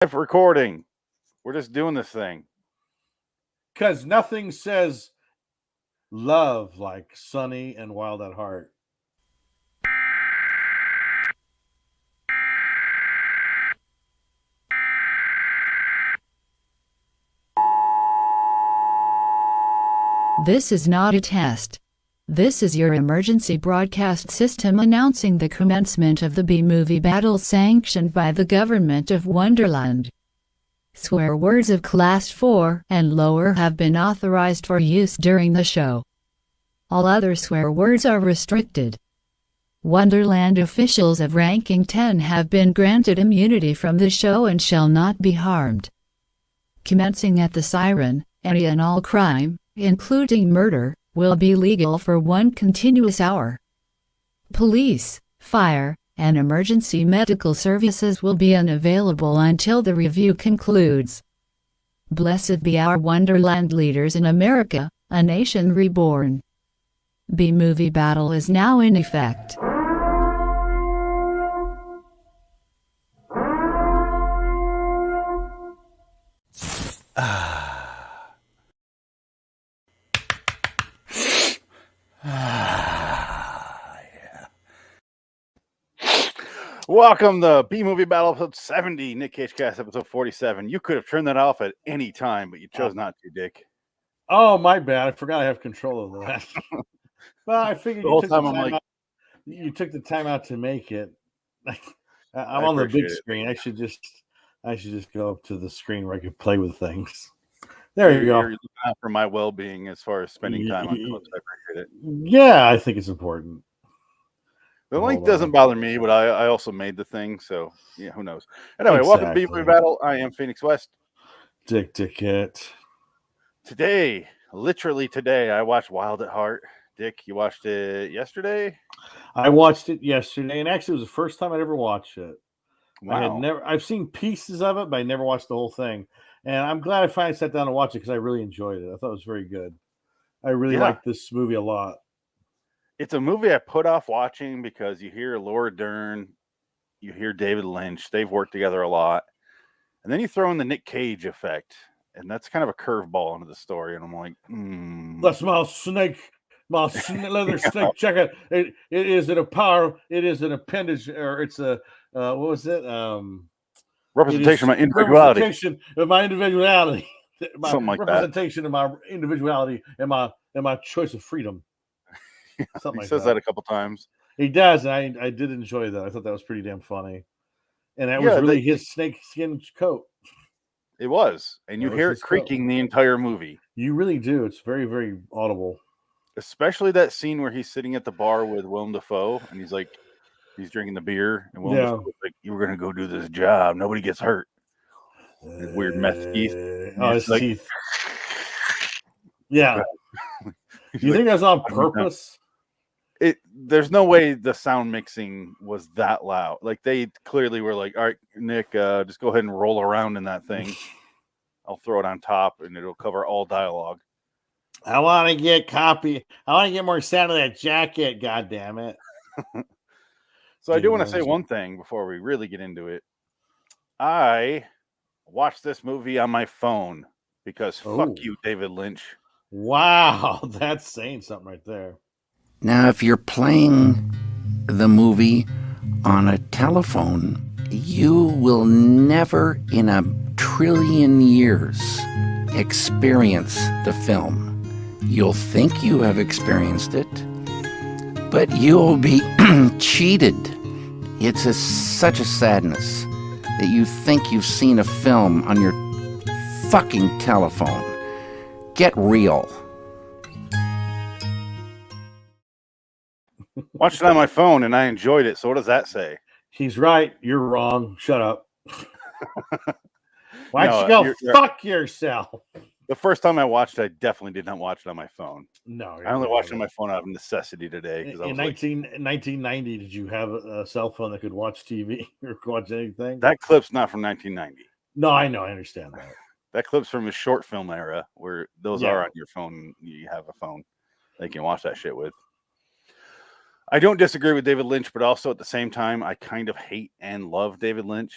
Recording. We're just doing this thing. Because nothing says love like Sonny and Wild at Heart. This is not a test. This is your emergency broadcast system announcing the commencement of the B-movie battle sanctioned by the government of Wonderland. Swear words of Class 4 and lower have been authorized for use during the show. All other swear words are restricted. Wonderland officials of ranking 10 have been granted immunity from the show and shall not be harmed. Commencing at the siren, any and all crime, including murder, will be legal for 1 continuous hour. Police, fire, and emergency medical services will be unavailable until the review concludes. Blessed be our Wonderland leaders in America, a nation reborn. B-movie battle is now in effect. Welcome to B-Movie Battle episode 70, Nick Cage Cast episode 47. You could have turned that off at any time, but you chose not to, Dick. Oh, my bad. I forgot I have control of that. Well, I figured you took the time out to make it. I'm on the big screen. I should just go up to the screen where I can play with things. There you go. You're looking out for my well-being as far as spending time on clips. I appreciate it. Yeah, I think it's important. The link doesn't bother me, but I also made the thing, so yeah, who knows? Anyway, Welcome to B-Movie Battle. I am Phoenix West. Dick Dickett. Today, literally today, I watched Wild at Heart. Dick, you watched it yesterday? I watched it yesterday, and actually it was the first time I'd ever watched it. Wow. I've seen pieces of it, but I never watched the whole thing. And I'm glad I finally sat down and watched it because I really enjoyed it. I thought it was very good. I really liked this movie a lot. It's a movie I put off watching because you hear Laura Dern, you hear David Lynch. They've worked together a lot. And then you throw in the Nick Cage effect. And that's kind of a curveball into the story. And I'm like, That's my leather snake jacket. It is an appendage, or it's a, what was it? Representation of my individuality. Representation of my individuality. Something like representation of my individuality and my choice of freedom. He says that a couple times. He does, and I did enjoy that. I thought that was pretty damn funny. And that was really his snakeskin coat. It was. And you hear it creaking the entire movie. You really do. It's very, very audible. Especially that scene where he's sitting at the bar with Willem Dafoe, and he's drinking the beer, and Willem Dafoe's like, "You were going to go do this job. Nobody gets hurt." Weird meth teeth. His teeth. Yeah. You think that's on purpose? There's no way the sound mixing was that loud. Like, they clearly were like, "All right, Nick, just go ahead and roll around in that thing. I'll throw it on top, and it'll cover all dialogue." I want to get more sound of that jacket. God damn it! So I do want to say one thing before we really get into it. I watched this movie on my phone because fuck you, David Lynch. Wow, that's saying something right there. Now, if you're playing the movie on a telephone, you will never in a trillion years experience the film. You'll think you have experienced it, but you'll be cheated. It's such a sadness that you think you've seen a film on your fucking telephone. Get real. Watched it on my phone and I enjoyed it. So what does that say? He's right. You're wrong. Shut up. Why don't you go fuck yourself? The first time I watched it, I definitely did not watch it on my phone. No. I only watched it on my phone out of necessity today. In 1990, did you have a cell phone that could watch TV or watch anything? That clip's not from 1990. No, I know. I understand that. That clip's from a short film era where those are on your phone. You have a phone that you can watch that shit with. I don't disagree with David Lynch, but also at the same time, I kind of hate and love David Lynch.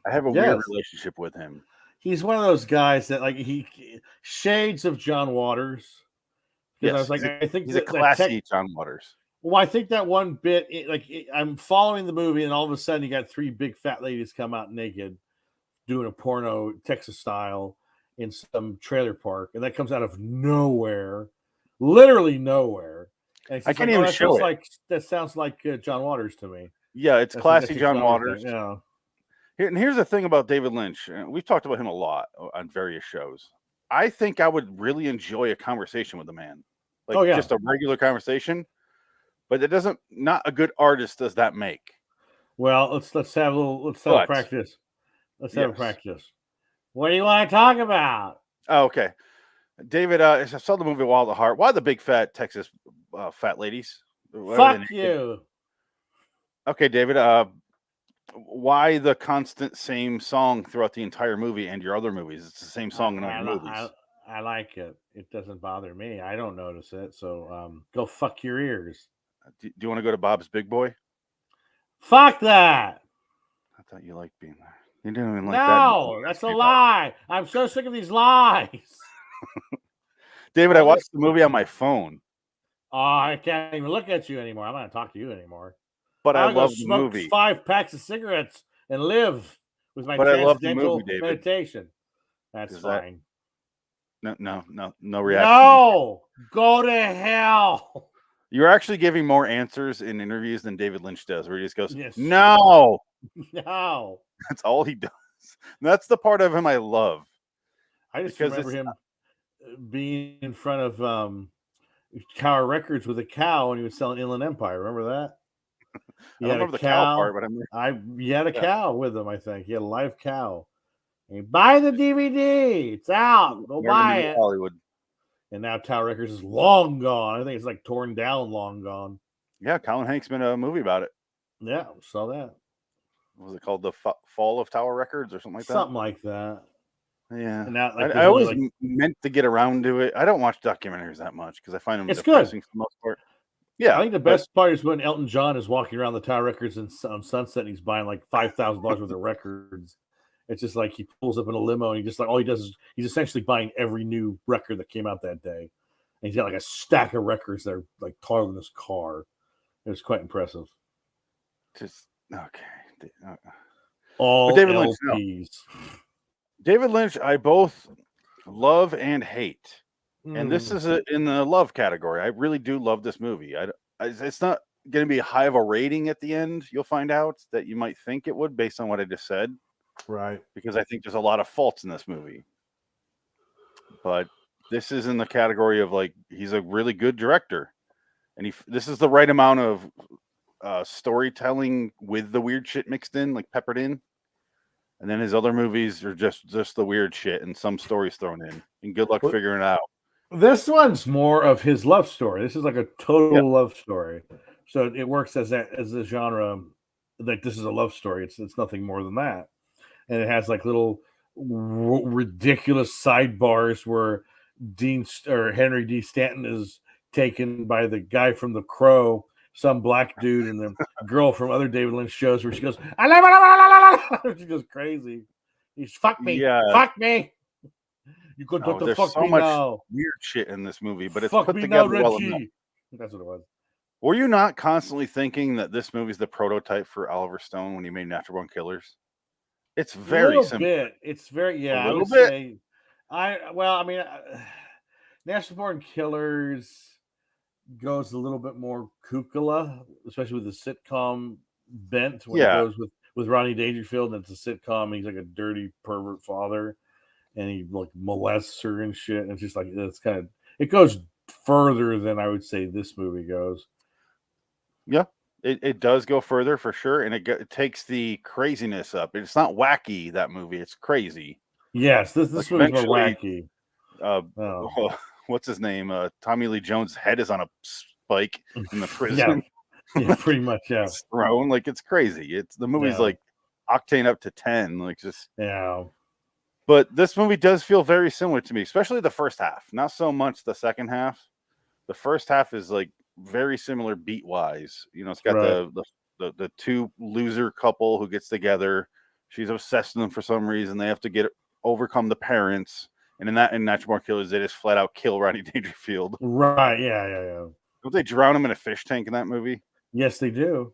I have a weird relationship with him. He's one of those guys that like he shades of John Waters. Because I was like, I think he's a classy John Waters. Well, I think that one bit, I'm following the movie, and all of a sudden, you got three big fat ladies come out naked, doing a porno Texas style in some trailer park, and that comes out of nowhere, literally nowhere. And I can't even show it. That sounds like John Waters to me. Yeah, it's classy John Waters. Yeah. Here's the thing about David Lynch. We've talked about him a lot on various shows. I think I would really enjoy a conversation with the man, like just a regular conversation. But it doesn't. Not a good artist does that make. Well, let's have a practice. Let's have a practice. What do you want to talk about? Oh, okay. David, I saw the movie Wild at Heart. Why the big fat Texas fat ladies? Fuck you. Okay, David. Why the constant same song throughout the entire movie and your other movies? It's the same song in other movies. I like it. It doesn't bother me. I don't notice it. So go fuck your ears. Do you want to go to Bob's Big Boy? Fuck that. I thought you liked being there. You didn't even like that. No, that's a lie. I'm so sick of these lies. David, I watched the movie on my phone. Oh, I can't even look at you anymore. I'm not going to talk to you anymore. But I love the movie. 5 packs of cigarettes and live with my transcendental meditation. That's fine. No reaction. No, go to hell. You're actually giving more answers in interviews than David Lynch does, where he just goes, yes, no. No. That's all he does. And that's the part of him I love. I just remember him being in front of Tower Records with a cow, and he was selling Inland Empire. Remember that? I don't remember the cow part, but he had a cow with him, I think. He had a live cow. And buy the DVD. It's out. Go buy it. Hollywood. And now Tower Records is long gone. I think it's like torn down, long gone. Yeah, Colin Hanks made a movie about it. Yeah, saw that. What was it called? The Fall of Tower Records or something like that? Something like that. Yeah. And now, I always meant to get around to it. I don't watch documentaries that much because I find them depressing for the most part. Yeah. I think the best part is when Elton John is walking around the Tower Records on Sunset and he's buying like $5,000 worth of records. It's just like he pulls up in a limo and he just like all he does is he's essentially buying every new record that came out that day. And he's got like a stack of records that are like taller than his car. It was quite impressive. Just okay. All David LPs. Lynch, no. David Lynch, I both love and hate. And this is in the love category. I really do love this movie. It's not going to be high of a rating at the end. You'll find out that you might think it would based on what I just said. Right. Because I think there's a lot of faults in this movie. But this is in the category of like, he's a really good director. And this is the right amount of storytelling with the weird shit mixed in, like peppered in. And then his other movies are just the weird shit and some stories thrown in. And good luck figuring it out. This one's more of his love story. This is like a total love story. So it works as a genre. Like this is a love story. It's nothing more than that. And it has like little ridiculous sidebars where Henry D. Stanton is taken by the guy from The Crow, some black dude, and the girl from other David Lynch shows where she goes, she goes crazy. He's fuck me, fuck me. You could put the fuck so me much now. Weird shit in this movie, but it's fuck put me together now, well enough. That's what it was. Were you not constantly thinking that this movie's the prototype for Oliver Stone when he made Natural Born Killers? It's very simple. Bit. It's very a I would bit. say. Natural Born Killers goes a little bit more kukla, especially with the sitcom bent. When it goes with Rodney Dangerfield, and it's a sitcom. He's like a dirty pervert father, and he like molests her and shit. And it's just like it goes further than I would say this movie goes. Yeah. It does go further for sure, and it takes the craziness up. It's not wacky, that movie. It's crazy. Yes, this movie's more wacky. What's his name? Tommy Lee Jones' head is on a spike in the prison. Yeah, pretty much, yeah. It's thrown. Like, it's crazy. The movie's like octane up to 10. Like, just... Yeah. But this movie does feel very similar to me, especially the first half. Not so much the second half. The first half is, like, very similar beat wise. You know, it's got Right. the two loser couple who gets together. She's obsessed with them for some reason. They have to overcome the parents. And in Natural Born Killers, they just flat out kill Rodney Dangerfield. Right. Yeah. Don't they drown him in a fish tank in that movie? Yes, they do.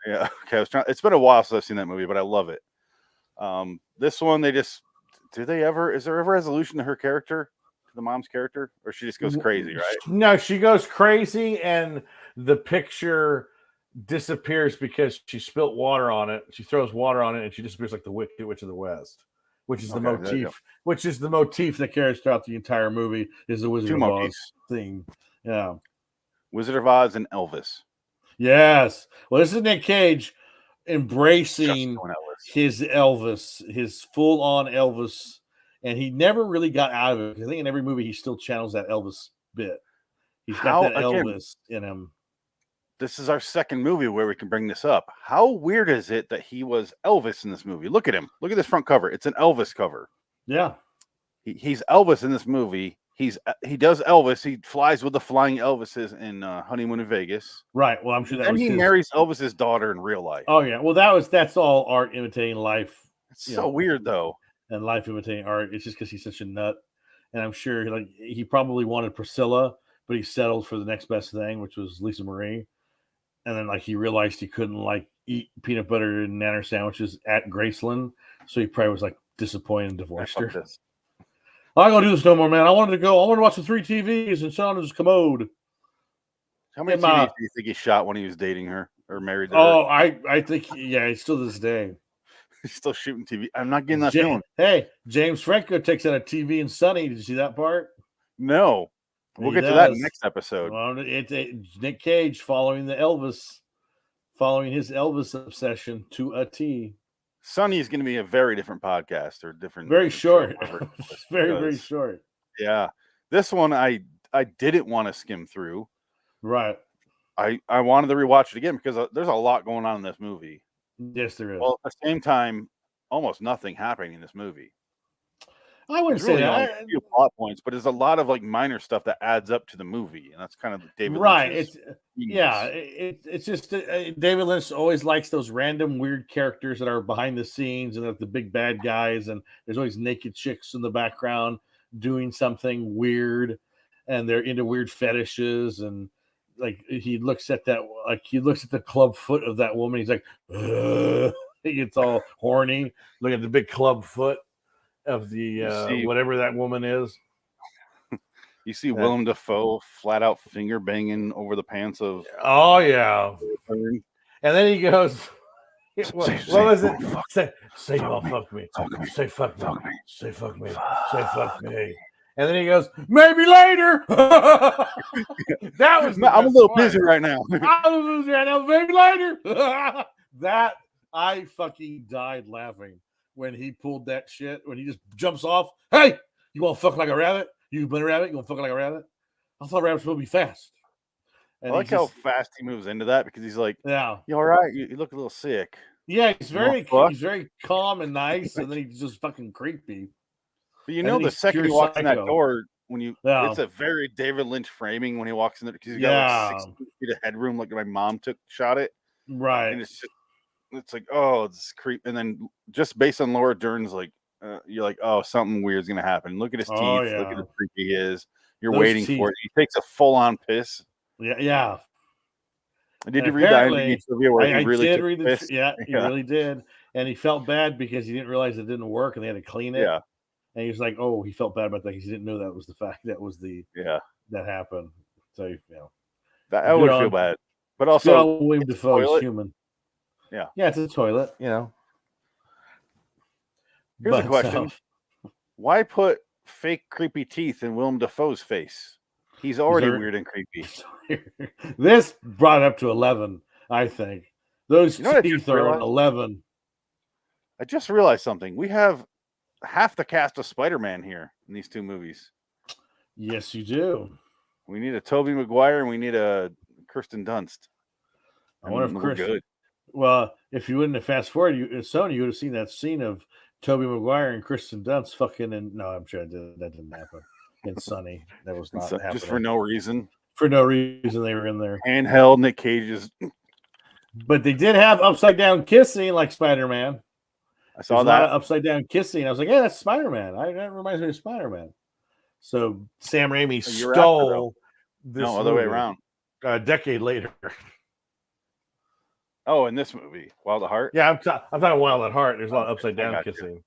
Yeah. Okay. It's been a while since I've seen that movie, but I love it. This one, is there ever resolution to her character, to the mom's character, or she just goes crazy, right? No, she goes crazy, and the picture disappears because she spilt water on it. She throws water on it, and she disappears like the Wicked Witch of the West, which is the motif. Which is the motif that carries throughout the entire movie. Is the Wizard of Oz thing? Yeah, Wizard of Oz and Elvis. Yes. Well, this is Nick Cage embracing his Elvis, his full-on Elvis, and he never really got out of it. I think in every movie he still channels that Elvis bit. He's got that Elvis in him. This is our second movie where we can bring this up. How weird is it that he was Elvis in this movie? Look at him. Look at this front cover. It's an Elvis cover. Yeah. He's Elvis in this movie. He does Elvis. He flies with the flying Elvises in Honeymoon in Vegas. Right. Well, I'm sure that and he marries Elvis's daughter in real life. Oh yeah. Well, that's all art imitating life. It's so weird though. And life imitating art. It's just because he's such a nut. And I'm sure he probably wanted Priscilla, but he settled for the next best thing, which was Lisa Marie. And then he realized he couldn't eat peanut butter and nanner sandwiches at Graceland, so he probably was disappointed and divorced her. I'm not gonna do this no more, man. I wanted to watch the 3 TVs and sit on his commode. How many TVs do you think he shot when he was dating her or married her? Oh, I think he's still to this day. He's still shooting TV. I'm not getting that feeling. Hey, James Franco takes out a TV in Sonny. Did you see that part? No. We'll get to that next episode. Well, it's Nick Cage following his Elvis obsession to a T. Sonny is going to be a very different podcast or different. Very short. Very short. Yeah. This one I didn't want to skim through. Right. I wanted to rewatch it again because there's a lot going on in this movie. Yes, there is. Well, at the same time, almost nothing happening in this movie. I wouldn't say that. A few plot points, but there's a lot of minor stuff that adds up to the movie, and that's kind of David Lynch's It's just David Lynch always likes those random weird characters that are behind the scenes and the big bad guys, and there's always naked chicks in the background doing something weird, and they're into weird fetishes, and he looks at the club foot of that woman, he's like, ugh. He gets all horny. Look at the big club foot of the whatever that woman is. You see Willem Dafoe flat out finger banging over the pants of. Oh yeah, and then he goes, "What was it? Say you won't fuck me. Say fuck me. Say fuck me. Say fuck me." And then he goes, "Maybe later." That was. I'm a little busy right now. Maybe later. That I fucking died laughing when he pulled that shit, when he just jumps off. Hey, you want to fuck like a rabbit? You've been a rabbit? You want to fuck like a rabbit? I thought rabbits would be fast. And I like how fast he moves into that because he's like, yeah, you all right? You look a little sick. Yeah, he's very calm and nice, and then he's just fucking creepy. But the second he walks in that door, it's a very David Lynch framing when he walks in there because he's got 16 feet of headroom, like my mom shot it. Right. And it's like, oh, it's creep. And then just based on Laura Dern's, you're like, oh, something weird's gonna happen. Look at his teeth. Yeah. Look at how creepy he is. You're waiting for it. He takes a full-on piss. Yeah. Did you read that interview where he really did read it? Yeah, he really did. And he felt bad because he didn't realize it didn't work and they had to clean it. Yeah. And he was like, oh, he felt bad about that because he didn't know that was the fact that was that happened. So that I would feel bad. But also William Dafoe is human. Yeah. Yeah, it's a toilet, Here's a question. Why put fake creepy teeth in Willem Dafoe's face? He's already weird and creepy. This brought it up to 11, I think. Those teeth are on 11. I just realized something. We have half the cast of Spider-Man here in these two movies. Yes, you do. We need a Tobey Maguire and we need a Kirsten Dunst. I wonder if Kirsten... Well, if you wouldn't have fast forwarded, Sony, you would have seen that scene of Tobey Maguire and Kirsten Dunst fucking in. No, I'm sure that didn't happen. In Sonny, that was not happening. Just for no reason. For no reason, they were in there. Handheld Nick Cage's. But they did have upside down kissing like Spider-Man. I saw that. A lot of upside down kissing. I was like, yeah, that's Spider-Man. That reminds me of Spider-Man. So Sam Raimi stole this no, other way around. A decade later. Oh, in this movie, Wild at Heart? Yeah, I'm talking Wild at Heart. There's a lot of upside down kissing.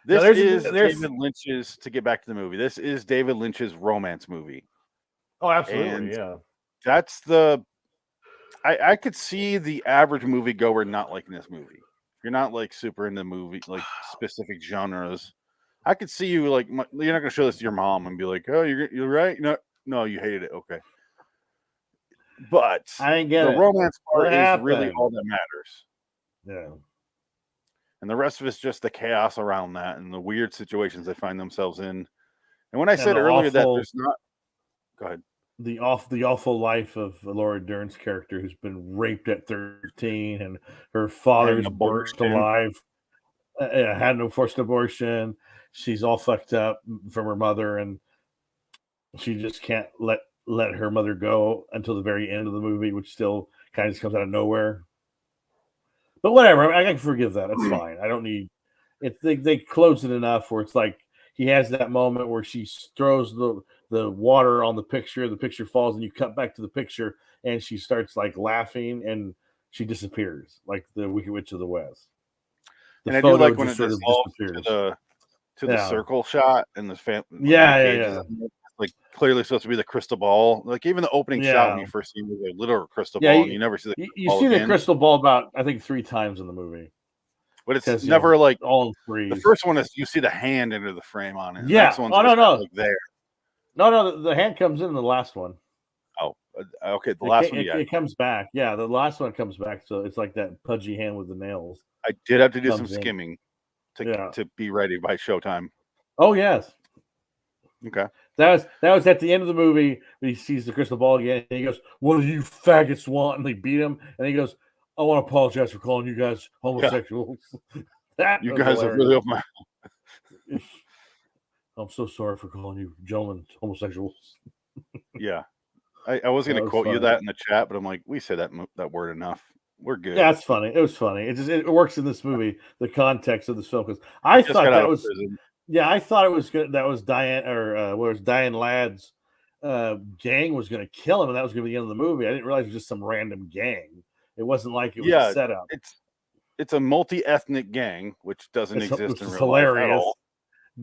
This is David Lynch's, to get back to the movie, this is David Lynch's romance movie. Oh, absolutely, and yeah. That's I could see the average moviegoer not liking this movie. If you're not like super into movie, like specific genres, I could see you like, you're not going to show this to your mom and be like, oh, you're right? No, you hated it. Okay. But I didn't get the romance part is really all that matters. Yeah. And the rest of it's just the chaos around that and the weird situations they find themselves in. And when I said earlier that there's not, go ahead. The awful life of Laura Dern's character, who's been raped at 13, and her father's burnt alive, had no forced abortion. She's all fucked up from her mother, and she just can't let her mother go until the very end of the movie, which still kind of just comes out of nowhere. But whatever, I can forgive that. It's fine. I don't need it. They close it enough where it's like he has that moment where she throws the water on the picture falls, and you cut back to the picture, and she starts like laughing, and she disappears like the Wicked Witch of the West. And I do like when it dissolves to the circle shot and the family. Yeah. Like clearly supposed to be the crystal ball. Like even the opening shot when you first see it was a literal crystal ball, and you never see the you see the crystal ball about I think 3 times in the movie. But it's never like all in threes. The first one is you see the hand into the frame on it. Yeah. The next one's like there. No, the hand comes in the last one. Oh, okay. The last one, it comes back. Yeah, the last one comes back. So it's like that pudgy hand with the nails. I did have to do some skimming to be ready by showtime. Oh yes. Okay. That was at the end of the movie. He sees the crystal ball again, and he goes, "What do you faggots want?" And they beat him, and he goes, "I want to apologize for calling you guys homosexuals." Yeah. You guys are really up my. I'm so sorry for calling you gentlemen homosexuals. Yeah, I was going to quote you that in the chat, but I'm like, we say that word enough. We're good. Yeah, it's funny. It was funny. It works in this movie, the context of this film, because I thought that was. Yeah, I thought it was good. That was Diane Diane Ladd's gang was going to kill him, and that was going to be the end of the movie. I didn't realize it was just some random gang. It wasn't like it was a setup. It's a multi-ethnic gang, which doesn't exist in real hilarious. Life at all.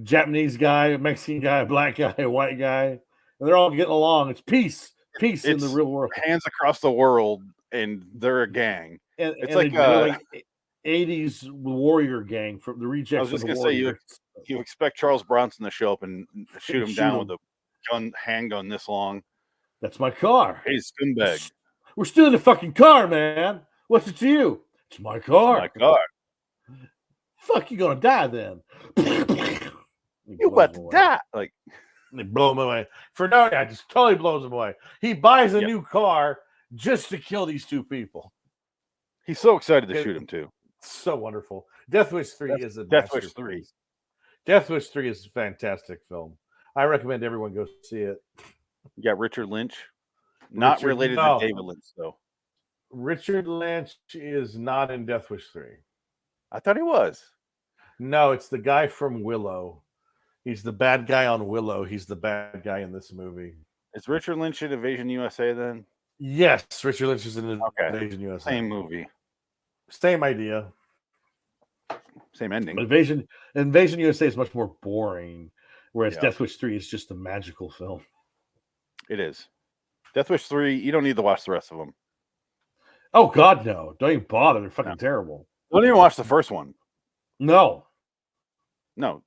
Japanese guy, Mexican guy, black guy, white guy, and they're all getting along. It's peace in the real world. Hands across the world, and they're a gang. And it's like 80s warrior gang from the rejects. I was just going to say, you expect Charles Bronson to show up and shoot him down with a handgun this long. That's my car. Hey, scumbag. We're stealing the fucking car, man. What's it to you? It's my car. It's my car. Fuck, you gonna die then. You about to die. Like, they blow him away. That just totally blows him away. He buys a new car just to kill these 2 people. He's so excited to shoot him too. So wonderful. Death Wish 3 is a Death Wish 3. Death Wish 3 is a fantastic film. I recommend everyone go see it. You got Richard Lynch. Not related to David Lynch, though. Richard Lynch is not in Death Wish 3. I thought he was. No, it's the guy from Willow. He's the bad guy on Willow. He's the bad guy in this movie. Is Richard Lynch in Invasion USA then? Yes, Richard Lynch is in Invasion USA. Same movie. Same idea. Same ending. But Invasion USA is much more boring, whereas Death Wish 3 is just a magical film. It is. Death Wish 3, you don't need to watch the rest of them. Oh, God, no. Don't even bother. They're fucking terrible. Don't even watch the first one. No.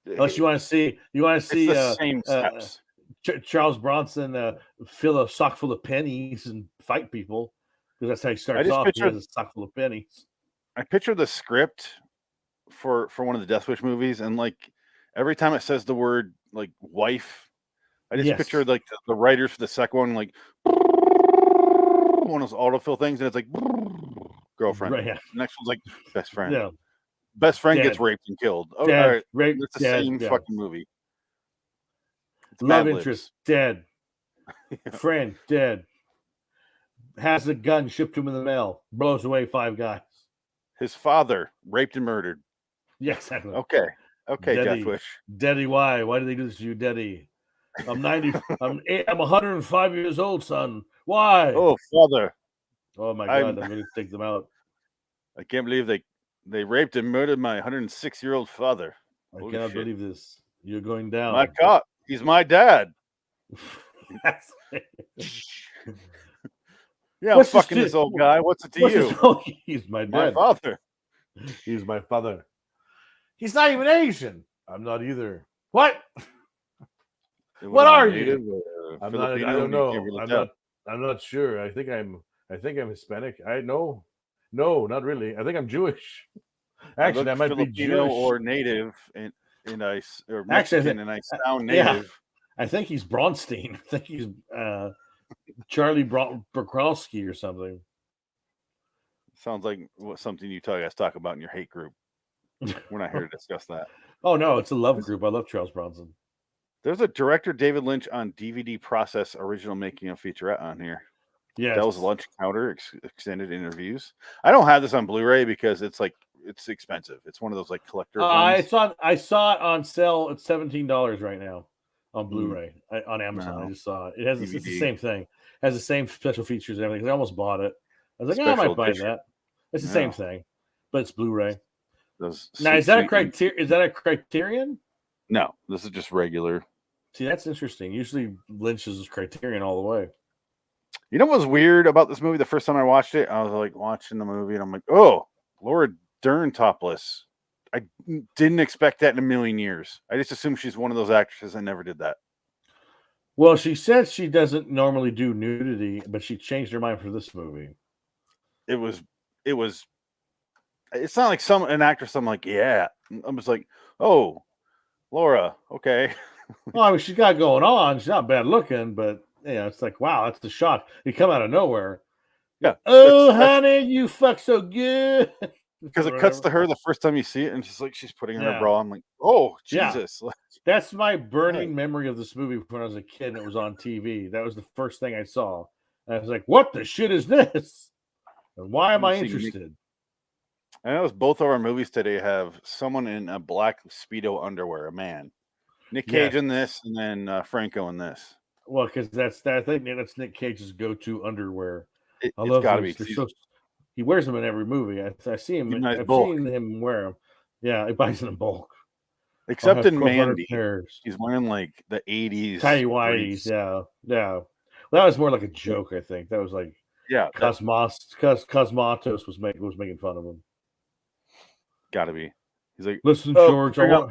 Unless you want to see the same steps. Charles Bronson fill a sock full of pennies and fight people, because that's how he starts off. He has a sock full of pennies. I picture the script for one of the Death Wish movies, and like every time it says the word like wife, I just picture like the writers for the second one, like one of those autofill things, and it's like girlfriend. Right, yeah. The next one's like best friend. Yeah. Best friend gets raped and killed. Oh, all right. It's the same fucking movie. It's love interest dead. Friend dead. Has a gun shipped to him in the mail. Blows away 5 guys. His father raped and murdered. Yeah, exactly. Okay, Daddy, Death Wish. Daddy, why? Why did they do this to you, Daddy? I'm 90. I'm 105 years old, son. Why? Oh, father. Oh my God! I'm going to take them out. I can't believe they raped and murdered my 106-year-old father. I cannot believe this. You're going down. My cop. He's my dad. Yeah, I'm fucking this old guy. What's it to you? He's my dad. My father. He's my father. He's not even Asian. I'm not either. What? What are you? I'm not. I don't know. I'm not sure. I think I'm Hispanic. No, not really. I think I'm Jewish. Actually, I might Filipino be Jewish or native, and I or Mexican, and I sound native. Yeah, I think he's Bronstein. I think he's Charlie Bukowski or something. Sounds like something you guys talk about in your hate group. We're not here to discuss that. Oh no, it's a love group. I love Charles Bronson. There's a director, David Lynch, on DVD process original making a featurette on here. Yeah, that was Lunch Counter extended interviews. I don't have this on Blu-ray because it's expensive. It's one of those like collector. I saw it on sale. It's $17 right now on Blu-ray on Amazon. No. I just saw it. It's the same thing. It has the same special features and everything. I almost bought it. I was like, I might buy that. It's the same thing, but it's Blu-ray. Now, is that a Criterion? No, this is just regular. See, that's interesting. Usually Lynch is Criterion all the way. You know what was weird about this movie? The first time I watched it, I was like watching the movie and I'm like, oh, Laura Dern topless. I didn't expect that in a million years. I just assumed she's one of those actresses that never did that. Well, she said she doesn't normally do nudity, but she changed her mind for this movie. It's not like an actress. I'm like, yeah. I'm just like, oh, Laura, okay. Well, I mean, she's got going on. She's not bad looking, but yeah, it's like, wow, that's the shock. You come out of nowhere. Yeah. Oh, honey, you fuck so good. Because it cuts to her the first time you see it, and she's putting her bra. I'm like, oh, Jesus. Yeah. That's my burning memory of this movie when I was a kid and it was on TV. That was the first thing I saw. And I was like, what the shit is this? And why am I interested? I know both of our movies today have someone in a black Speedo underwear, a man. Nick Cage in this, and then Franco in this. Well, because I think that's Nick Cage's go-to underwear. I love it. He wears them in every movie. I see him. I've seen him wear them. Yeah, he buys them in bulk. Except in Mandy, he's wearing like the 80s tidy whities. Yeah. Well, that was more like a joke. I think that was like Cosmatos was making fun of him. Gotta be. He's like, listen, George, I'll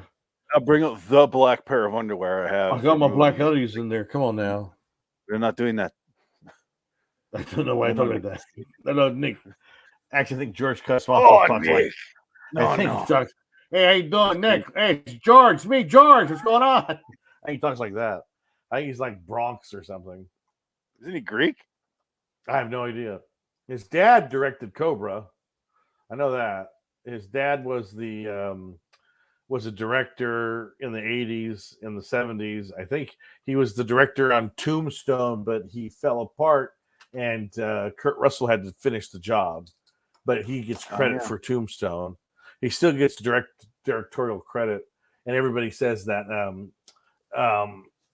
bring up the black pair of underwear I have. I got my black hoodies in there. Come on now. They're not doing that. I don't know why I thought like that. I know Nick. Actually, I think George Cosmatos talks like. No. Talks, hey, how you doing, Nick? Hey, it's George. It's me, George. What's going on? I think he talks like that. I think he's like Bronx or something. Isn't he Greek? I have no idea. His dad directed Cobra. I know that. His dad was a director in the 80s, in the 70s. I think he was the director on Tombstone, but he fell apart, and Kurt Russell had to finish the job. But he gets credit for Tombstone. He still gets directorial credit, and everybody says that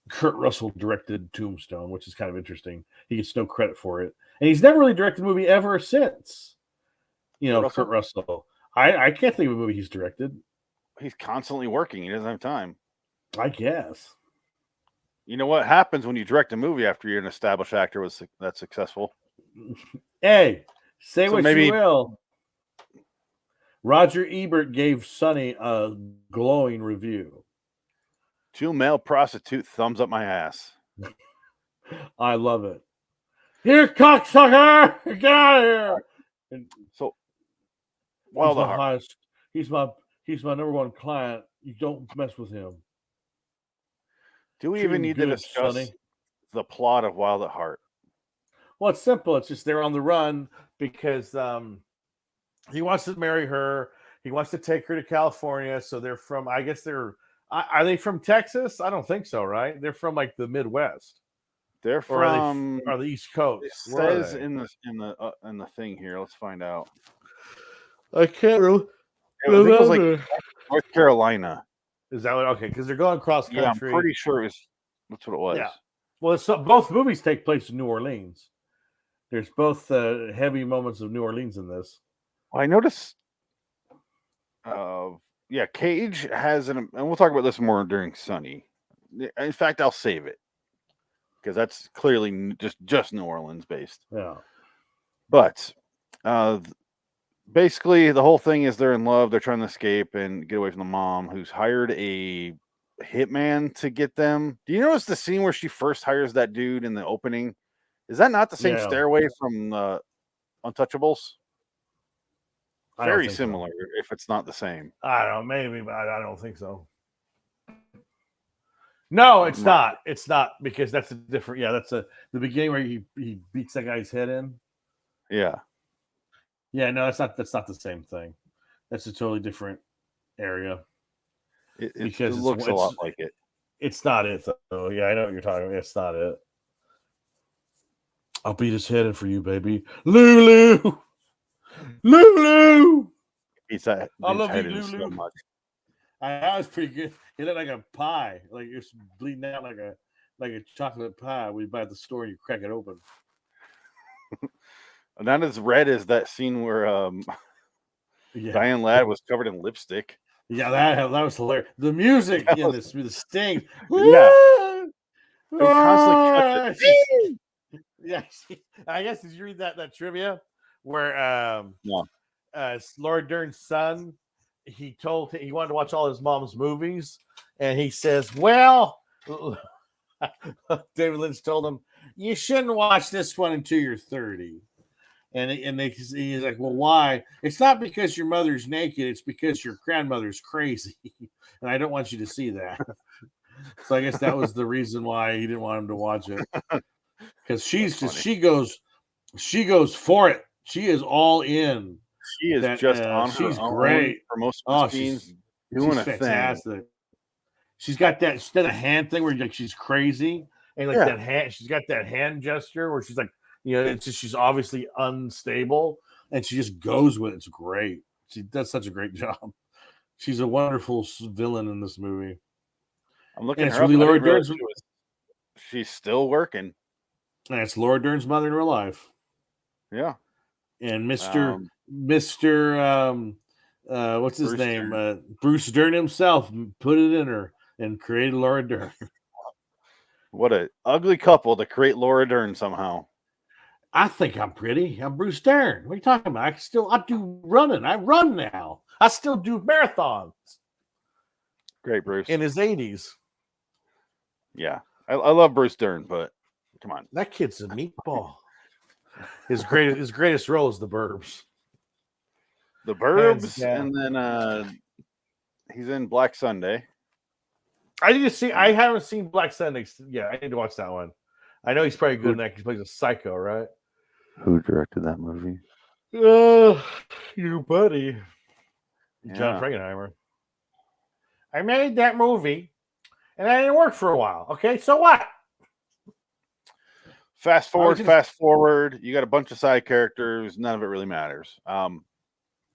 Kurt Russell directed Tombstone, which is kind of interesting. He gets no credit for it, and he's never really directed a movie ever since. Kurt Russell. I can't think of a movie he's directed. He's constantly working. He doesn't have time. I guess. You know what happens when you direct a movie after you're an established actor that's successful? Hey, say what you will. Roger Ebert gave Sonny a glowing review. 2 male prostitute thumbs up my ass. I love it. Here, cocksucker! Get out of here! And so, Wild at Heart. He's my number one client. You don't mess with him. Do we even need to discuss the plot of Wild at Heart? Well, it's simple. It's just they're on the run because he wants to marry her. He wants to take her to California. So they're from, are they from Texas? I don't think so, right? They're from like the Midwest. They're from the East Coast. It says in the thing here. Let's find out. I can't remember. I think it was like North Carolina. Is that what? Okay, because they're going cross country. Yeah, I'm pretty sure that's what it was. Yeah. Well, both movies take place in New Orleans. There's both heavy moments of New Orleans in this. Well, I noticed. Cage has and we'll talk about this more during Sonny. In fact, I'll save it because that's clearly just New Orleans based. Yeah. But basically, the whole thing is they're in love. They're trying to escape and get away from the mom, who's hired a hitman to get them. Do you notice the scene where she first hires that dude in the opening? Is that not the same stairway from Untouchables? Very similar, if it's not the same. I don't know, maybe, but I don't think so. No, it's not. It's not, because that's a different. Yeah, that's the beginning where he beats that guy's head in. Yeah. Yeah, no, that's not the same thing. That's a totally different area. It looks a lot like it. It's not it, though. Yeah, I know what you're talking about. It's not it. I'll beat his head in for you, baby. Lulu! Lulu! I love you, Lulu. So much. That was pretty good. It looked like a pie. Like you're bleeding out like a chocolate pie we buy at the store and you crack it open. Not as red as that scene where Diane Ladd was covered in lipstick. Yeah, that was hilarious. The music, the sting. Yeah. Constantly yeah. I guess, did you read that trivia where Laura Dern's son, he wanted to watch all his mom's movies, and he says, well, David Lynch told him, you shouldn't watch this one until you're 30. And he's like, well, why? It's not because your mother's naked. It's because your grandmother's crazy. And I don't want you to see that. So I guess that was the reason why he didn't want him to watch it. Because she goes for it. She is all in. She is on she's her great own for most of the scenes. Doing a fantastic thing. She's got that hand thing where like she's crazy. And like that hand, she's got that hand gesture where she's like, it's just, she's obviously unstable, and she just goes with it. It's great. She does such a great job. She's a wonderful villain in this movie. I'm looking at her really Laura Dern's. She's still working. And it's Laura Dern's mother in real life. Yeah. And Mr. What's his name? Bruce Dern himself put it in her and created Laura Dern. What an ugly couple to create Laura Dern somehow. I think I'm pretty. I'm Bruce Dern. What are you talking about? I do running. I run now. I still do marathons. Great, Bruce. In his 80s. Yeah. I love Bruce Dern, but come on. That kid's a meatball. His greatest role is The Burbs. The Burbs, and then he's in Black Sunday. I haven't seen Black Sunday. Yeah, I need to watch that one. I know he's probably good in that. He plays a psycho, right? Who directed that movie? Your buddy, John Frankenheimer. I made that movie, and I didn't work for a while. Okay, so what? Fast forward. You got a bunch of side characters. None of it really matters.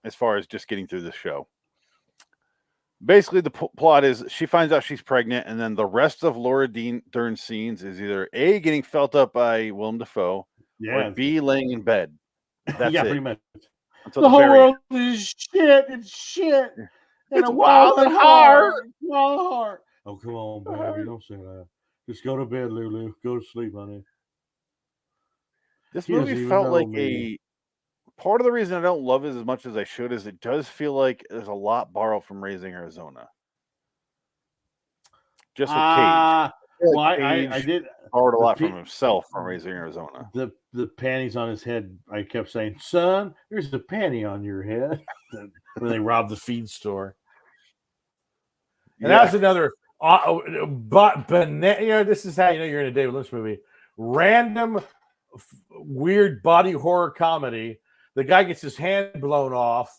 As far as just getting through the show. Basically, the plot is she finds out she's pregnant, and then the rest of Laura Dern's scenes is either A, getting felt up by Willem Dafoe, or B, laying in bed. That's it. Pretty much. Until the whole world is shit. It's shit. It's wild and hard. Oh, come on, baby. Don't say that. Just go to bed, Lulu. Go to sleep, honey. This movie felt like part of the reason I don't love it as much as I should is it does feel like there's a lot borrowed from Raising Arizona. Just with Cage. Well, I did borrowed a lot from himself from Raising Arizona. The panties on his head, I kept saying, son, there's a panty on your head. When they robbed the feed store. And that's another this is how you know you're in a David Lynch movie. Random weird body horror comedy. The guy gets his hand blown off,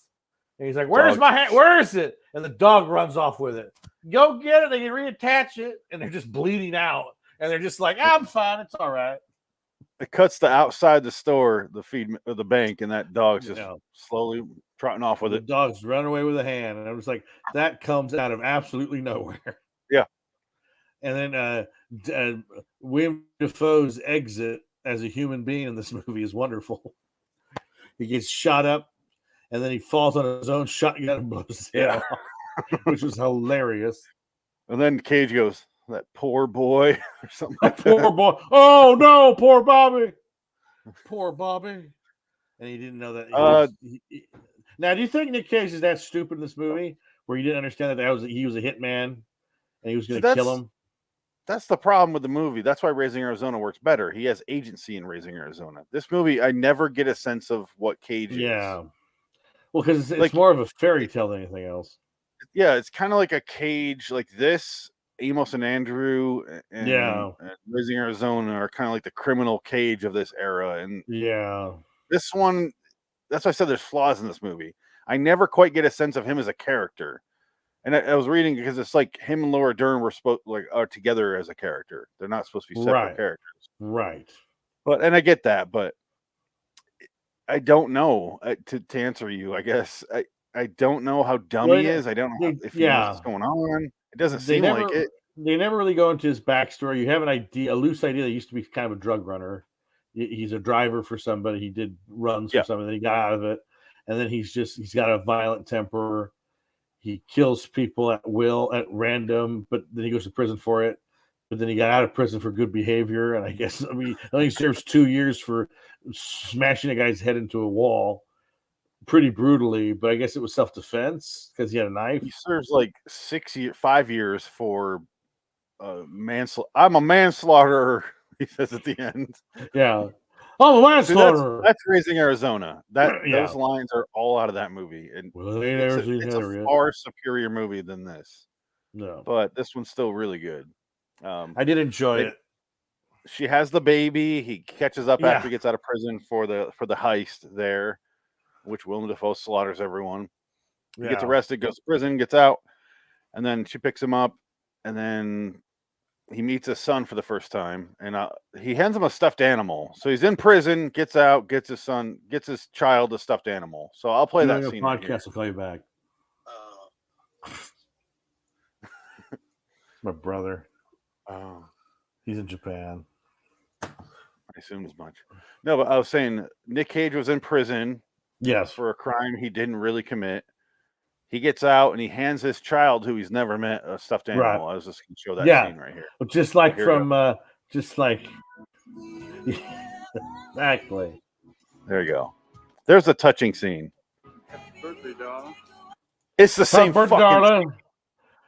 and he's like, "Where's my hand? Where is it?" And the dog runs off with it. Go get it. They can reattach it, and they're just bleeding out. And they're just like, I'm fine. It's all right. It cuts to outside the store, the feed or the bank, and that dog's just slowly trotting off with the it. The dog's running away with a hand. And I was like, that comes out of absolutely nowhere. Yeah. And then William Dafoe's exit as a human being in this movie is wonderful. He gets shot up, and then he falls on his own shotgun and blows his head off, which was hilarious. And then Cage goes, that poor boy, or something like that. Poor boy. Oh, no, poor Bobby. Poor Bobby. And he didn't know that. Now, do you think Nick Cage is that stupid in this movie where he didn't understand that he was a hitman and he was going to kill him? That's the problem with the movie. That's why Raising Arizona works better. He has agency in Raising Arizona. This movie, I never get a sense of what Cage is. Yeah. Well, because it's like, more of a fairy tale than anything else. Yeah, it's kind of like a Cage like this. Amos and Andrew and Raising Arizona are kind of like the criminal Cage of this era. And this one, that's why I said there's flaws in this movie. I never quite get a sense of him as a character. And I was reading because it's like him and Laura Dern are together as a character. They're not supposed to be separate characters. Right. And I get that, but I don't know to answer you. I guess I don't know how dumb he is. I don't know if he knows what's going on. It doesn't seem like it. They never really go into his backstory. You have a loose idea that he used to be kind of a drug runner. He's a driver for somebody. He did runs for somebody. Then he got out of it, and then he's got a violent temper. He kills people at will, at random, but then he goes to prison for it. But then he got out of prison for good behavior, and I only serves 2 years for smashing a guy's head into a wall. Pretty brutally, but I guess it was self-defense because he had a knife. He serves like 5 years for manslaughter. I'm a manslaughterer, he says at the end. Yeah. I'm a manslaughterer. That's Raising Arizona. Those lines are all out of that movie. And it's a far superior movie than this. No. But this one's still really good. I did enjoy it. She has the baby. He catches up after he gets out of prison for the heist there, which Willem Dafoe slaughters everyone. He gets arrested, goes to prison, gets out, and then she picks him up, and then he meets his son for the first time, and he hands him a stuffed animal. So he's in prison, gets out, gets his child a stuffed animal. So I'll play that scene. Podcast will call you back. My brother. Oh, he's in Japan. I assumed as much. No, but I was saying Nick Cage was in prison. Yes, for a crime he didn't really commit. He gets out and he hands his child, who he's never met, a stuffed animal. Right. I was just going to show that scene right here. Just like exactly. There you go. There's a touching scene. Happy birthday, darling. It's the same fucking darling.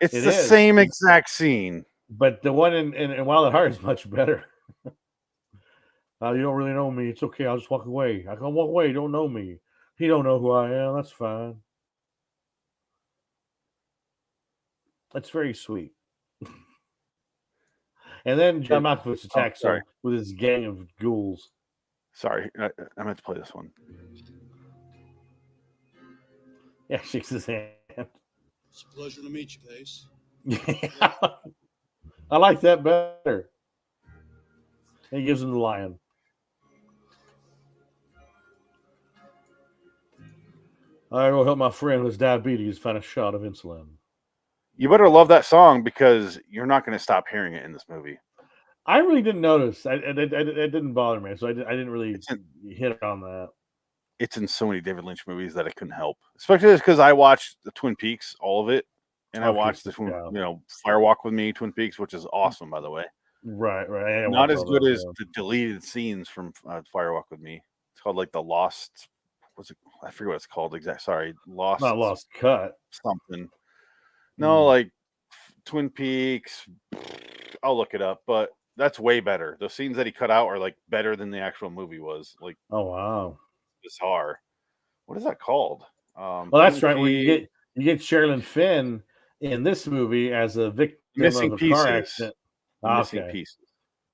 It's the same exact scene. But the one in Wild at Heart is much better. You don't really know me. It's okay. I'll just walk away. I can walk away. You don't know me. He don't know who I am. That's fine. That's very sweet. And then John Malkovich attacks him with his gang of ghouls. Sorry, I meant to play this one. Yeah, shakes his hand. It's a pleasure to meet you, Pace. Yeah. I like that better. And he gives him the lion. I will help my friend with diabetes find a shot of insulin. You better love that song because you're not going to stop hearing it in this movie. I really didn't notice. It didn't bother me, so I didn't really hit on that. It's in so many David Lynch movies that I couldn't help, especially because I watched the Twin Peaks, all of it, and I watched this one, Fire Walk with Me, Twin Peaks, which is awesome, by the way. Right. Not as good as the deleted scenes from Fire Walk with Me. It's called like the Lost. What's it? I forget what it's called exactly. Sorry, Lost. Not Lost Cut. Something. No, like Twin Peaks. I'll look it up, but that's way better. The scenes that he cut out are like better than the actual movie was. Like, oh wow, bizarre. What is that called? Well, that's right. Well, you get Sherilyn Fenn in this movie as a victim of a car accident. Missing pieces.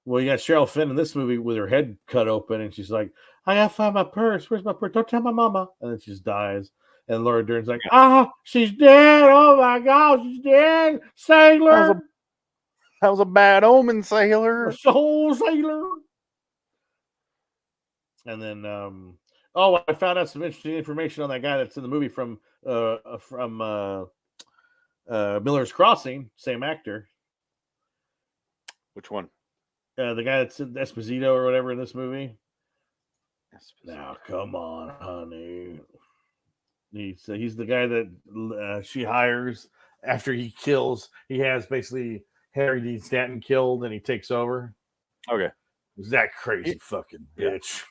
Well, you got Sheryl Fenn in this movie with her head cut open, and she's like, "I gotta find my purse. Where's my purse? Don't tell my mama." And then she just dies. And Laura Dern's like, she's dead. Oh my God, she's dead. Sailor. That was a bad omen, sailor. Soul sailor. And then, I found out some interesting information on that guy that's in the movie from Miller's Crossing. Same actor. Which one? The guy that's in Esposito or whatever in this movie. Esposito. Now, come on, honey. He's the guy that she hires after he kills. He has basically Harry Dean Stanton killed, and he takes over. Okay. Is that crazy fucking bitch?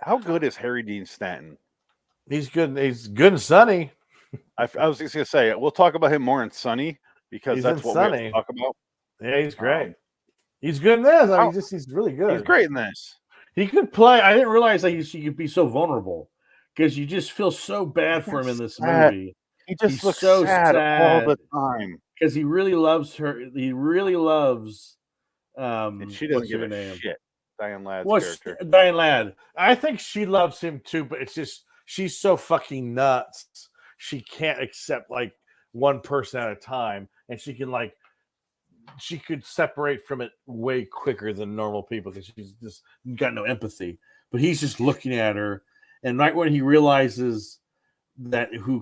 How good is Harry Dean Stanton? He's good. He's good and Sonny. I was just gonna say we'll talk about him more in Sonny because that's what Sonny. we talk about. Yeah, he's great. He's good in this. I mean, he's really good. He's great in this. He could play. I didn't realize that he could be so vulnerable because you just feel so bad for him in this movie. He just looks so sad all the time because he really loves her. He really loves. And she doesn't give a shit. Diane Ladd's character. Diane Ladd. I think she loves him too, but it's just she's so fucking nuts. She can't accept like one person at a time, and she could separate from it way quicker than normal people because she's just got no empathy. But he's just looking at her, and right when he realizes that who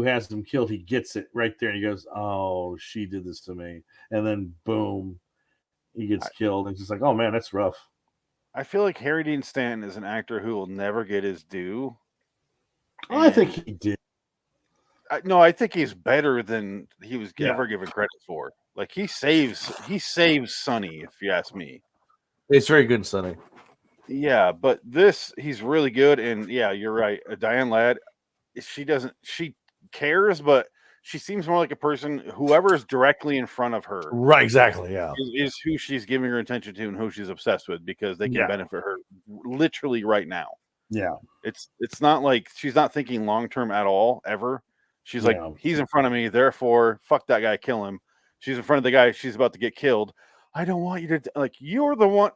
has him killed, he gets it right there, and he goes, "Oh, she did this to me," and then boom. He gets killed, and it's just like, oh man, that's rough. I feel like Harry Dean Stanton is an actor who will never get his due. I think he did. I think he's better than he was ever given credit for. Like he saves Sonny, if you ask me. It's very good, Sonny. Yeah, but he's really good, and yeah, you're right. Diane Ladd, she cares, but she seems more like a person, whoever is directly in front of her. Right, exactly, yeah. Is who she's giving her attention to and who she's obsessed with because they can benefit her literally right now. Yeah. It's not like she's not thinking long-term at all, ever. She's like, he's in front of me, therefore, fuck that guy, kill him. She's in front of the guy, she's about to get killed. I don't want you to, like, you're the one,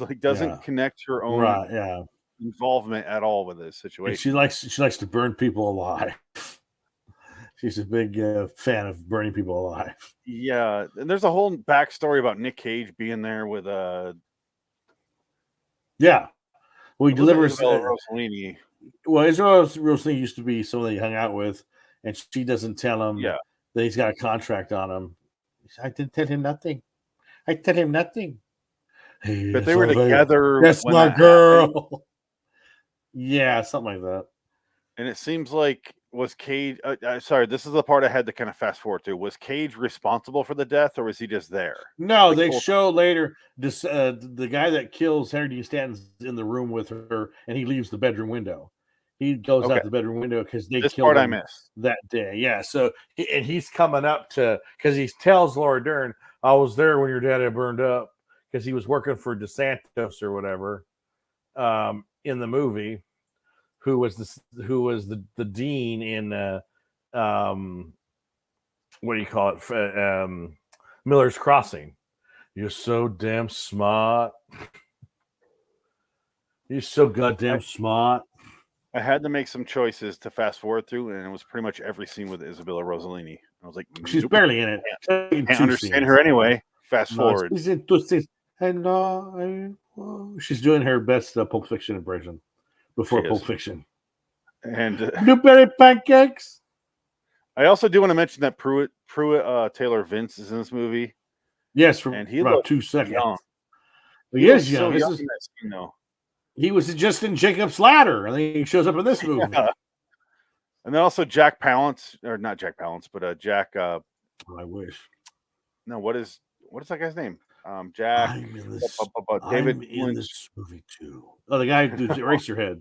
like, doesn't connect her own involvement at all with this situation. And she likes to burn people alive. She's a big fan of burning people alive. Yeah, and there's a whole backstory about Nick Cage being there with well, he delivers Isabella Rossellini. Well, Isabella Rossellini used to be someone that he hung out with, and she doesn't tell him that he's got a contract on him. I didn't tell him nothing. But they were together. That's my girl. Yeah, something like that. And it seems like was Cage? Sorry, this is the part I had to kind of fast forward to. Was Cage responsible for the death, or was he just there? No, they show later this the guy that kills Harry Dean Stanton's in the room with her, and he leaves the bedroom window. He goes out the bedroom window because they killed him that day. Yeah, so he's coming up because he tells Laura Dern, "I was there when your dad had burned up," because he was working for DeSantis or whatever in the movie. Who was the dean in what do you call it? Miller's Crossing. You're so damn smart. You're so goddamn smart. I had to make some choices to fast forward through, and it was pretty much every scene with Isabella Rossellini. I was like, she's barely in it. Can't understand her anyway. Fast forward. She's doing her best Pulp Fiction impression. Before Pulp Fiction. And blueberry pancakes. I also do want to mention that Pruitt Taylor Vince is in this movie. Then for about 2 seconds. He is young. So young in that scene, though. He was just in Jacob's Ladder, and then he shows up in this movie. Yeah. And then also Jack Palance, or not Jack Palance, but Jack. I wish. No, what is that guy's name? Jack. I'm in this, David I'm in this movie too. Oh, the guy who Eraserhead.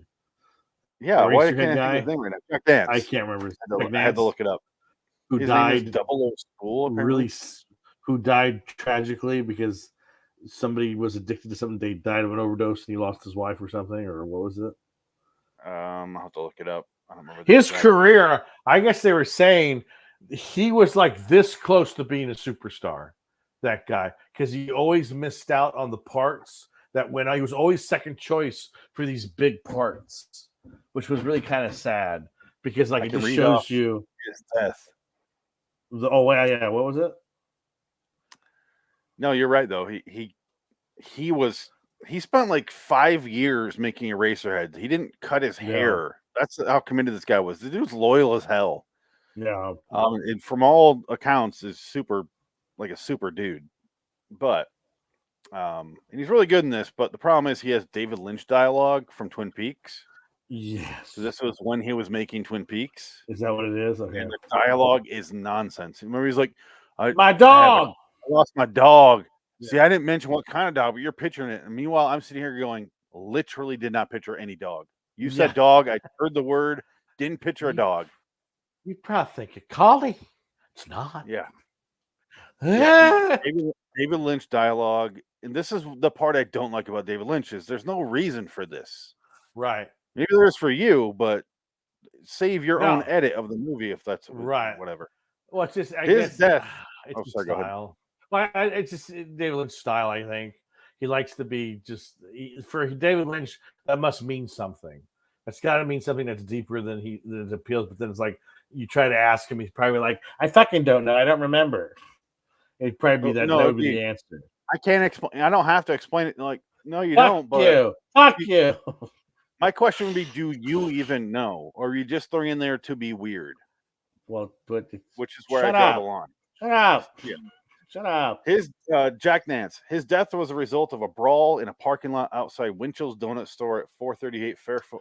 Yeah, why can't I think of his name right now? Jack Dance. I can't remember. I had to look it up. Who his died? Double O School. Who died tragically because somebody was addicted to something. They died of an overdose, and he lost his wife or something, or what was it? I'll have to look it up. I don't remember. His career, I guess they were saying he was like this close to being a superstar. That guy, because he always missed out on the parts that when he was always second choice for these big parts, which was really kind of sad because like it just shows you his death. Yeah. What was it? No, you're right though. He spent like 5 years making Eraserheads. He didn't cut his hair. That's how committed this guy was. The dude's loyal as hell. Yeah. And from all accounts, is a super dude. But and he's really good in this. But the problem is he has David Lynch dialogue from Twin Peaks. Yes. So this was when he was making Twin Peaks. Is that what it is? Okay. And the dialogue is nonsense. Remember, he's like, "My dog. I lost my dog." Yeah. See, I didn't mention what kind of dog, but you're picturing it. And meanwhile, I'm sitting here going, literally did not picture any dog. You said dog. I heard the word, didn't picture a dog. You probably think a collie. It's not. Yeah. David Lynch dialogue. And this is the part I don't like about David Lynch is there's no reason for this. Right. Maybe there is for you, but save your own edit of the movie if that's right. Whatever. Well, it's just his death. It's style. Well, it's just David Lynch style. I think he likes to be for David Lynch. That must mean something. That's got to mean something that's deeper than that appeals. But then it's like you try to ask him, he's probably like, "I fucking don't know. I don't remember." It'd probably be that. That would be the answer. I can't explain. I don't have to explain it. Like, no, you don't. But fuck you. My question would be: do you even know, or are you just throwing in there to be weird? Well, but which is where I draw the line. Shut up. Yeah. Shut up. His Jack Nance. His death was a result of a brawl in a parking lot outside Winchell's Donut Store at 438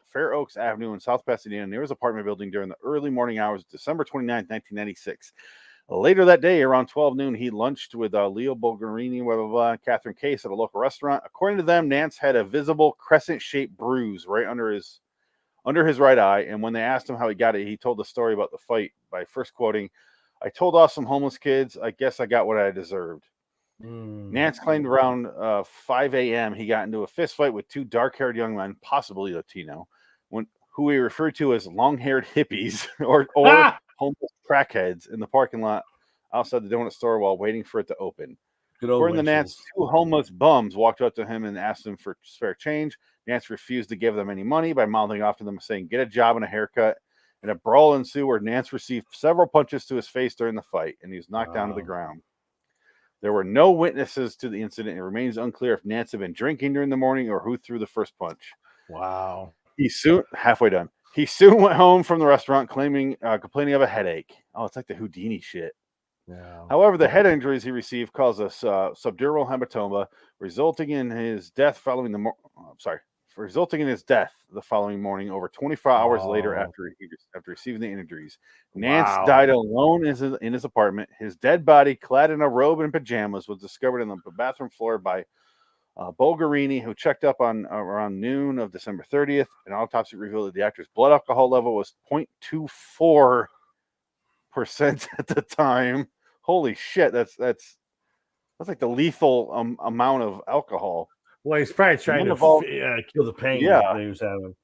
Fair Oaks Avenue in South Pasadena, near his apartment building during the early morning hours of December 29, 1996. Later that day, around 12 noon, he lunched with Leo Bulgarini, and Catherine Case at a local restaurant. According to them, Nance had a visible crescent-shaped bruise right under his right eye, and when they asked him how he got it, he told the story about the fight by first quoting, "I told off some homeless kids. I guess I got what I deserved." Nance claimed around 5 a.m. he got into a fist fight with two dark-haired young men, possibly Latino, who he referred to as long-haired hippies or homeless crackheads in the parking lot outside the donut store while waiting for it to open. According to Nance, two homeless bums walked up to him and asked him for spare change. Nance refused to give them any money by mouthing off to them, saying, "Get a job and a haircut." And a brawl ensued where Nance received several punches to his face during the fight, and he was knocked down to the ground. There were no witnesses to the incident. It remains unclear if Nance had been drinking during the morning or who threw the first punch. Wow. Halfway done. He soon went home from the restaurant complaining of a headache. Oh, it's like the Houdini shit. Yeah. However, the head injuries he received caused a subdural hematoma, resulting in his death the following morning, over 24 hours later after receiving the injuries. Nance died alone in his apartment. His dead body, clad in a robe and pajamas, was discovered in the bathroom floor by Bulgarini, who checked up on around noon of December 30th. An autopsy revealed that the actor's blood alcohol level was 0.24% at the time. Holy shit, that's like the lethal amount of alcohol. Well, he's probably trying to kill the pain that he was having.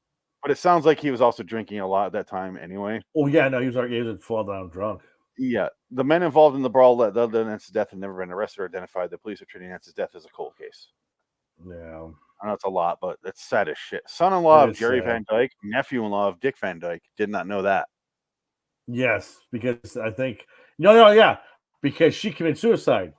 But it sounds like he was also drinking a lot at that time anyway. Oh, yeah, no, he was fall down drunk. Yeah. The men involved in the brawl that led to Nance's death have never been arrested or identified. The police are treating Nance's death as a cold case. Yeah. I know it's a lot, but it's sad as shit. Son-in-law of Jerry Van Dyke, nephew-in-law of Dick Van Dyke. Did not know that. Yes, because I think... No, because she committed suicide.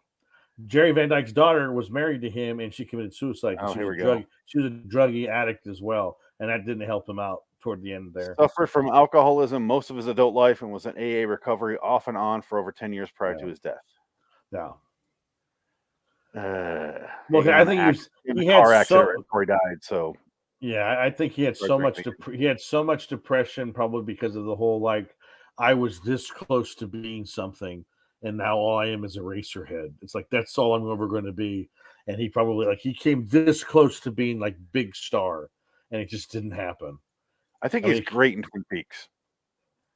Jerry Van Dyke's daughter was married to him, and she committed suicide. Oh, here we go. She was a druggie addict as well, and that didn't help him out toward the end there. Suffered from alcoholism most of his adult life and was in AA recovery off and on for over 10 years prior to his death. No. Well, I think he had before he died. So yeah, I think he had so much depression, probably because of the whole I was this close to being something, and now all I am is a Eraserhead. It's like that's all I'm ever going to be. And he probably he came this close to being big star, and it just didn't happen. I think he's great in Twin Peaks.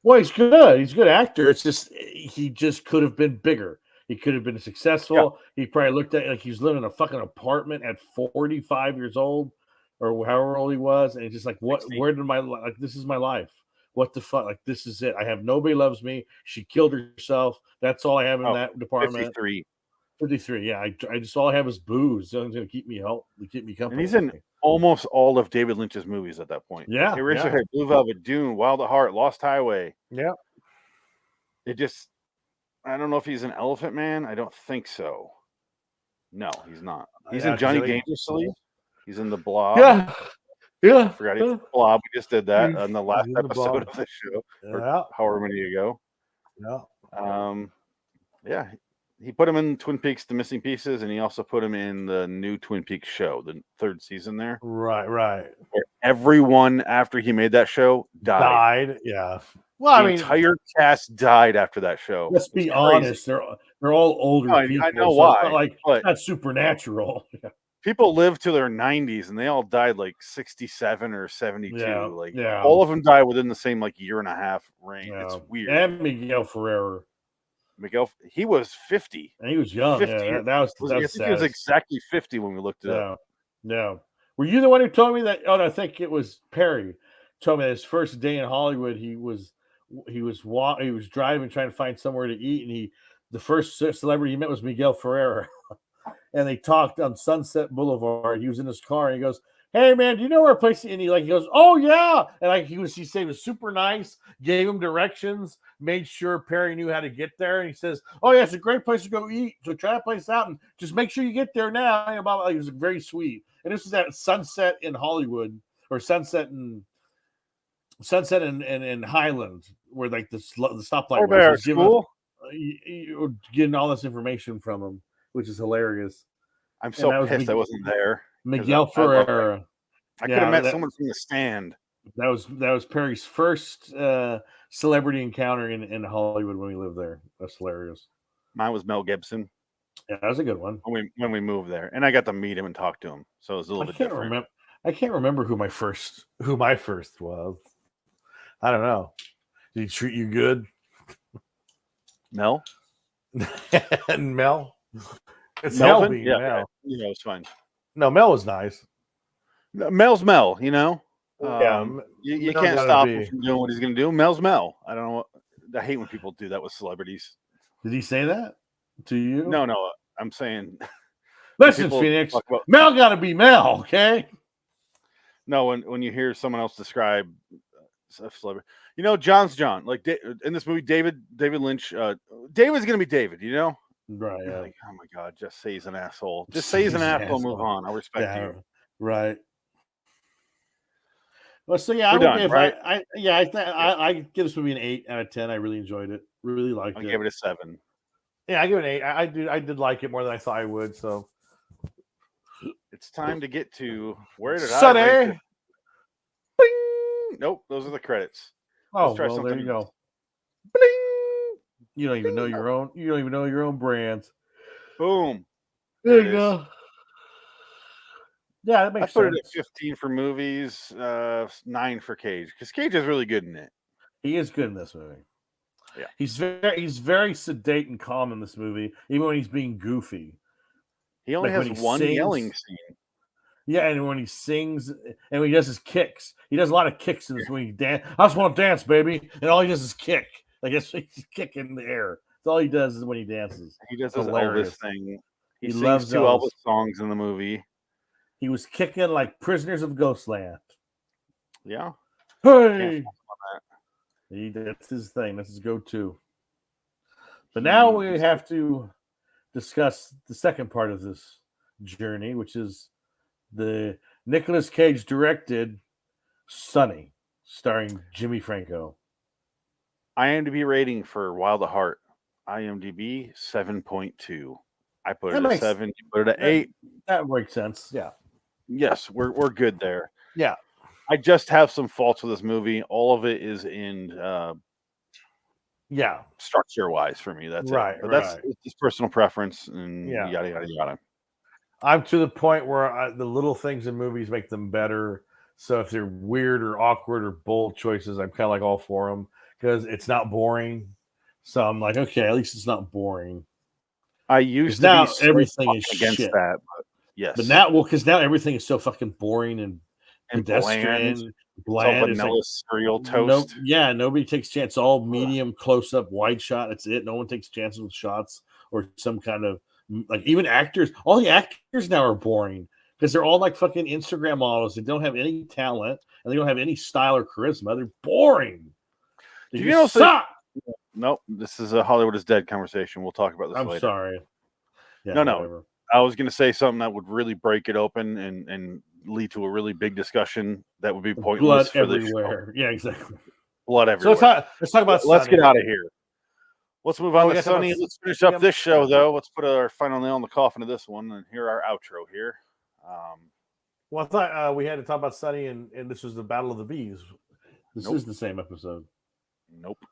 Well, he's good. He's a good actor. It's just he just could have been bigger. He could have been successful. Yeah. He probably looked at he was living in a fucking apartment at 45 years old, or however old he was, and he's just what? 60. Where did my this is my life? What the fuck? This is it. I have nobody loves me. She killed herself. That's all I have in that department. 53. Yeah, I just all I have is booze. So it's going to keep me company. And he's in almost all of David Lynch's movies at that point. Yeah, Eraserhead, Blue Velvet, Dune, Wild at Heart, Lost Highway. Yeah, It just. I don't know if he's an Elephant Man. I don't think so. No, he's not. He's Yeah, in Johnny 'cause I think- Dangerously. He's in the Blob. Yeah. I forgot he's in the Blob. We just did that on the last in the episode Blob. of the show, or Yeah. however many ago. Yeah. Yeah, he put him in Twin Peaks: The Missing Pieces, and he also put him in the new Twin Peaks show, the 3rd season there. Right. Where everyone after he made that show died. Yeah. Well, The entire cast died after that show. Let's be honest. They're all older people. I know so why, It's not like but it's not supernatural. people lived to their 90s, and they all died like 67 or 72. Yeah. All of them died within the same year and a half range. Yeah. It's weird. And Miguel Ferrer. He was 50. And he was young. 50. Yeah, that was I think he was exactly 50 when we looked it up. Yeah. Were you the one who told me that? Oh, no, I think it was Perry. Told me that his first day in Hollywood, he was driving, trying to find somewhere to eat, and the first celebrity he met was Miguel Ferrer. And they talked on Sunset Boulevard. He was in his car, and he goes, "Hey man, do you know where a place?" And he goes, "Oh yeah." And he said he was super nice, gave him directions, made sure Perry knew how to get there. And he says, "Oh yeah, it's a great place to go eat. So try that place out and just make sure you get there now." And blah, blah. He was very sweet. And this was at Sunset in Hollywood, or Sunset in Highland, where the stoplight was. Cool. Getting all this information from him, which is hilarious. I'm so pissed I wasn't there. Miguel Ferrer. I could have met someone from the stand. That was Perry's first celebrity encounter in Hollywood when we lived there. That's hilarious. Mine was Mel Gibson. Yeah, that was a good one. When we moved there, and I got to meet him and talk to him, so it was a little bit different. I can't remember who my first was. I don't know. Did he treat you good? Mel? And Mel? It's Melvin? Mel. Yeah, it was fine. No, Mel was nice. Mel's Mel, you can't stop him from doing what he's going to do. Mel's Mel. I don't know. I hate when people do that with celebrities. Did he say that to you? No. I'm saying. Listen, Phoenix. Mel got to be Mel, okay? No, when you hear someone else describe a celebrity, John's John. Like in this movie, David Lynch. David's going to be David. Right. Yeah. Like, oh my God, just say he's an asshole. Just say he's an asshole and move on. I'll respect you. Right. Well, so yeah, I give this movie an 8 out of 10. I really enjoyed it. Really liked it. I gave it a 7. Yeah, I give it an 8. I did like it more than I thought I would. So it's time to get to where did Sonny? I rate it? Bling! Nope, those are the credits. Oh, well, there you go. Bling! You don't even know your own. You don't even know your own brands. Boom. There you go. Yeah, that makes sense. I put it at 15 for movies, 9 for Cage, because Cage is really good in it. He is good in this movie. Yeah, he's very sedate and calm in this movie, even when he's being goofy. He only has one yelling scene. Yeah, and when he sings and when he does his kicks, he does a lot of kicks in this when he dance. I just want to dance, baby, and all he does is kick. Like he's kicking in the air. That's all he does is when he dances. He does his Elvis thing. He sings loves 2 Elvis songs in the movie. He was kicking like Prisoners of Ghostland. Yeah. Hey. That's his thing. That's his go-to. But now we have to discuss the second part of this journey, which is the Nicolas Cage directed Sonny, starring Jimmy Franco. IMDb rating for Wild at Heart. IMDb 7.2. I put it at 7. You put it at 8. That makes sense. Yeah. Yes, we're good there. Yeah. I just have some faults with this movie. All of it is in structure wise for me. That's right. It. But that's just personal preference and yada yada yada. I'm to the point where the little things in movies make them better. So if they're weird or awkward or bold choices, I'm kind of like all for them because it's not boring. So I'm like, okay, at least it's not boring. I used to now be so everything is against shit. that, but yes. But now, because now everything is so fucking boring and pedestrian, bland. It's vanilla cereal toast. Nobody takes chance. All medium, close up, wide shot. That's it. No one takes chances with shots or some kind of like even actors. All the actors now are boring because they're all like fucking Instagram models. They don't have any talent and they don't have any style or charisma. They're boring. They suck. Nope. This is a Hollywood is Dead conversation. We'll talk about this later. I'm sorry. Yeah, no. Whatever. I was going to say something that would really break it open and lead to a really big discussion that would be pointless Blood for everywhere. Yeah, exactly. Blood everywhere. So let's talk about. Let's Sonny. get out of here. Let's move on to Sonny. Let's finish up this show, though. Let's put our final nail in the coffin of this one and hear our outro here. Well, I thought we had to talk about Sonny, and this was the Battle of the Bees. This is the same episode. Nope.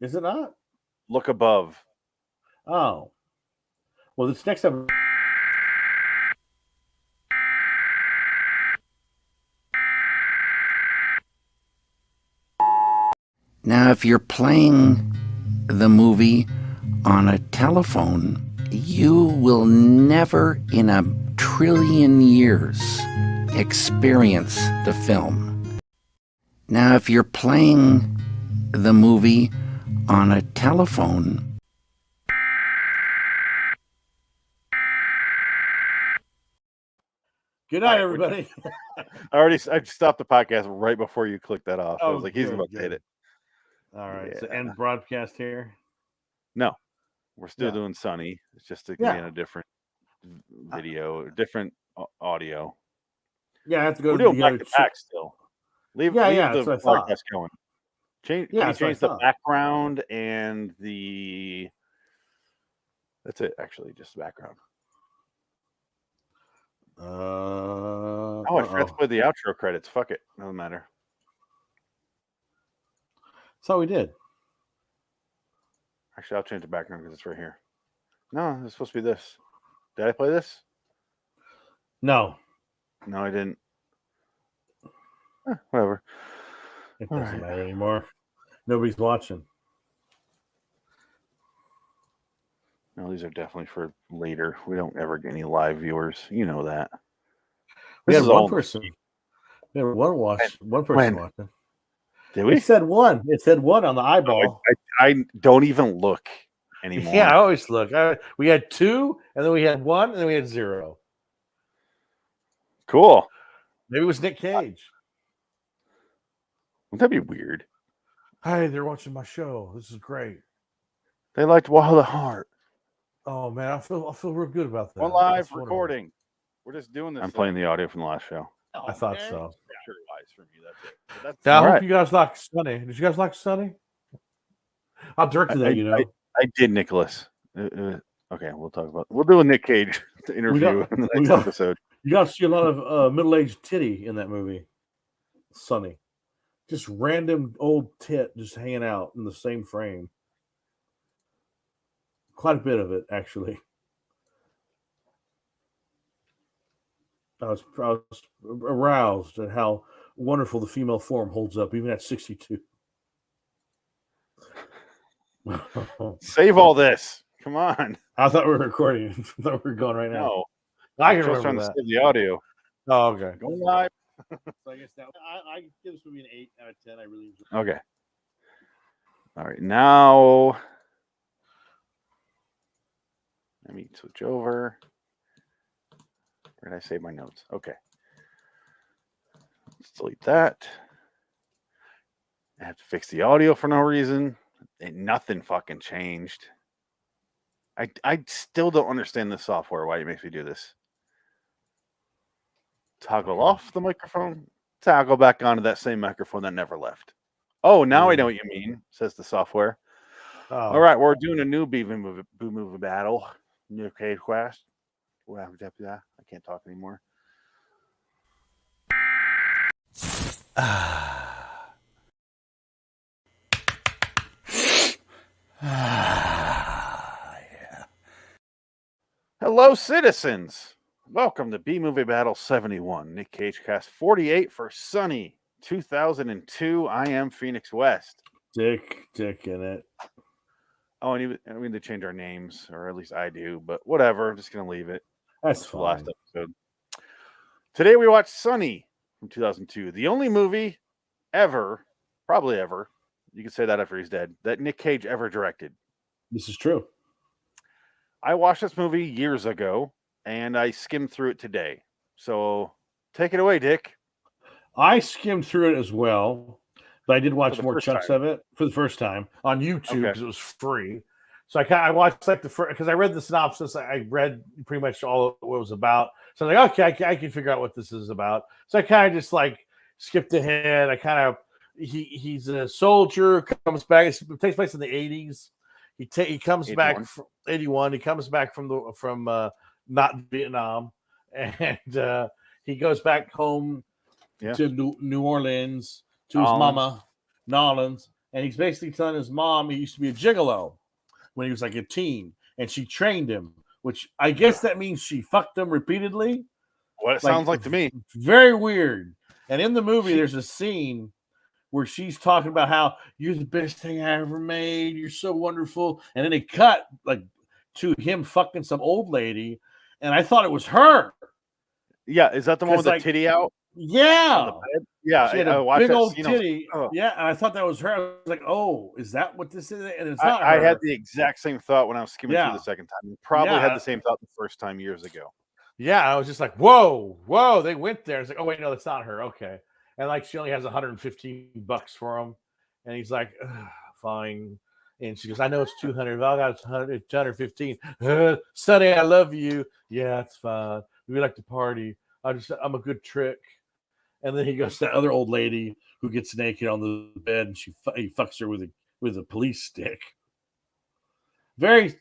Is it not? Look above. Oh. Well, this next episode. Now, if you're playing the movie on a telephone, you will never in a trillion years experience the film. Now, if you're playing the movie on a telephone, Good night, everybody. I stopped the podcast right before you clicked that off. I was like, he's about to hit it. All right. Yeah. So end broadcast here. No, we're still doing Sonny. It's just to be in a different video, different audio. Yeah, I have to go. We're doing back to back still. Leave the broadcast going. Change the background and the. That's it. Actually, just the background. I forgot to play the outro credits. Fuck it, doesn't matter. That's all we did. Actually, I'll change the background because it's right here. No, it's supposed to be this. Did I play this? No, I didn't. Whatever. It doesn't matter anymore. Nobody's watching. No, these are definitely for later. We don't ever get any live viewers. You know that. We had one person. We had one person watching. Did we? It said one. It said one on the eyeball. I don't even look anymore. Yeah, I always look. We had 2, and then we had 1, and then we had 0. Cool. Maybe it was Nick Cage. Wouldn't that be weird? Hey, they're watching my show. This is great. They liked Wild at Heart. Oh man, I feel real good about that. One live recording. We're just doing this. I'm playing the audio from the last show. I thought so. Picture-wise from you, that's it. Now, I hope you guys like Sonny. Did you guys like Sonny? I'll direct that. I did, Nicholas. Okay, we'll do a Nick Cage interview in the next episode. You got to see a lot of middle-aged titty in that movie. Sonny, just random old tit just hanging out in the same frame. Quite a bit of it, actually. I was aroused at how wonderful the female form holds up, even at 62. Save all this. Come on. I thought we were recording. I thought we were going right now. No. I can remember remember that. To save the audio. Oh, okay. Going live. So I guess I give this movie an 8 out of 10. I really enjoyed it. Okay. All right. Now, let me switch over. Where did I save my notes? Okay. Let's delete that. I have to fix the audio for no reason. And nothing fucking changed. I still don't understand this software, why it makes me do this. Toggle off the microphone. Toggle back onto that same microphone that never left. Oh, now I know what you mean, says the software. Oh. All right, we're doing a new Boo Movie battle. New Cage Quest. I can't talk anymore. Hello, citizens. Welcome to B Movie Battle 71. Nick Cage Cast 48 for Sonny 2002. I am Phoenix West. Dick in it. Oh, and they change our names, or at least I do, but whatever. I'm just going to leave it. That's the last episode. Today we watched Sonny from 2002. The only movie probably ever, you can say that after he's dead, that Nick Cage ever directed. This is true. I watched this movie years ago, and I skimmed through it today. So take it away, Dick. I skimmed through it as well, but I did watch more chunks of it for the first time on YouTube because it was free. So I watched like the first, because I read the synopsis. I read pretty much all of what it was about. So I'm like, okay, I can figure out what this is about. So I kind of just like skipped ahead. He's a soldier, comes back. It takes place in the 80s. He comes 81. Back from 81. He comes back from not Vietnam, and he goes back home to New Orleans to his mama, Nolans, and he's basically telling his mom he used to be a gigolo when he was like a teen, and she trained him, which I guess that means she fucked him repeatedly. What it sounds like to me. Very weird. And in the movie, there's a scene where she's talking about how you're the best thing I ever made. You're so wonderful. And then they cut like to him fucking some old lady, and I thought it was her. Yeah, is that the one with the titty out? Yeah. Yeah, she had a big old titty. Yeah, and I thought that was her. I was like, "Oh, is that what this is?" And it's not. I had the exact same thought when I was skimming through the second time. Probably had the same thought the first time years ago. Yeah, I was just like, "Whoa!" They went there. It's like, "Oh wait, no, that's not her." Okay, and like she only has $115 for him, and he's like, "Fine." And she goes, "I know it's 200. I got 115. Sonny, I love you. Yeah, it's fine. We like to party. I'm a good trick." And then he goes to that other old lady who gets naked on the bed, and he fucks her with a police stick. Very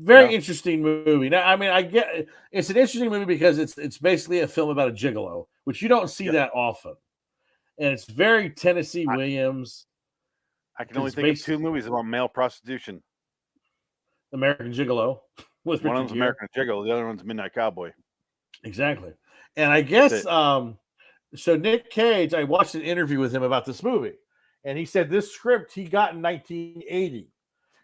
interesting movie. Now, I mean, I get it's an interesting movie because it's basically a film about a gigolo, which you don't see that often, and it's very Tennessee Williams. I can only think of two movies about male prostitution. American Gigolo. One of them's American Gigolo, the other one's Midnight Cowboy. Exactly. And I guess so Nick Cage, I watched an interview with him about this movie, and he said this script he got in 1980.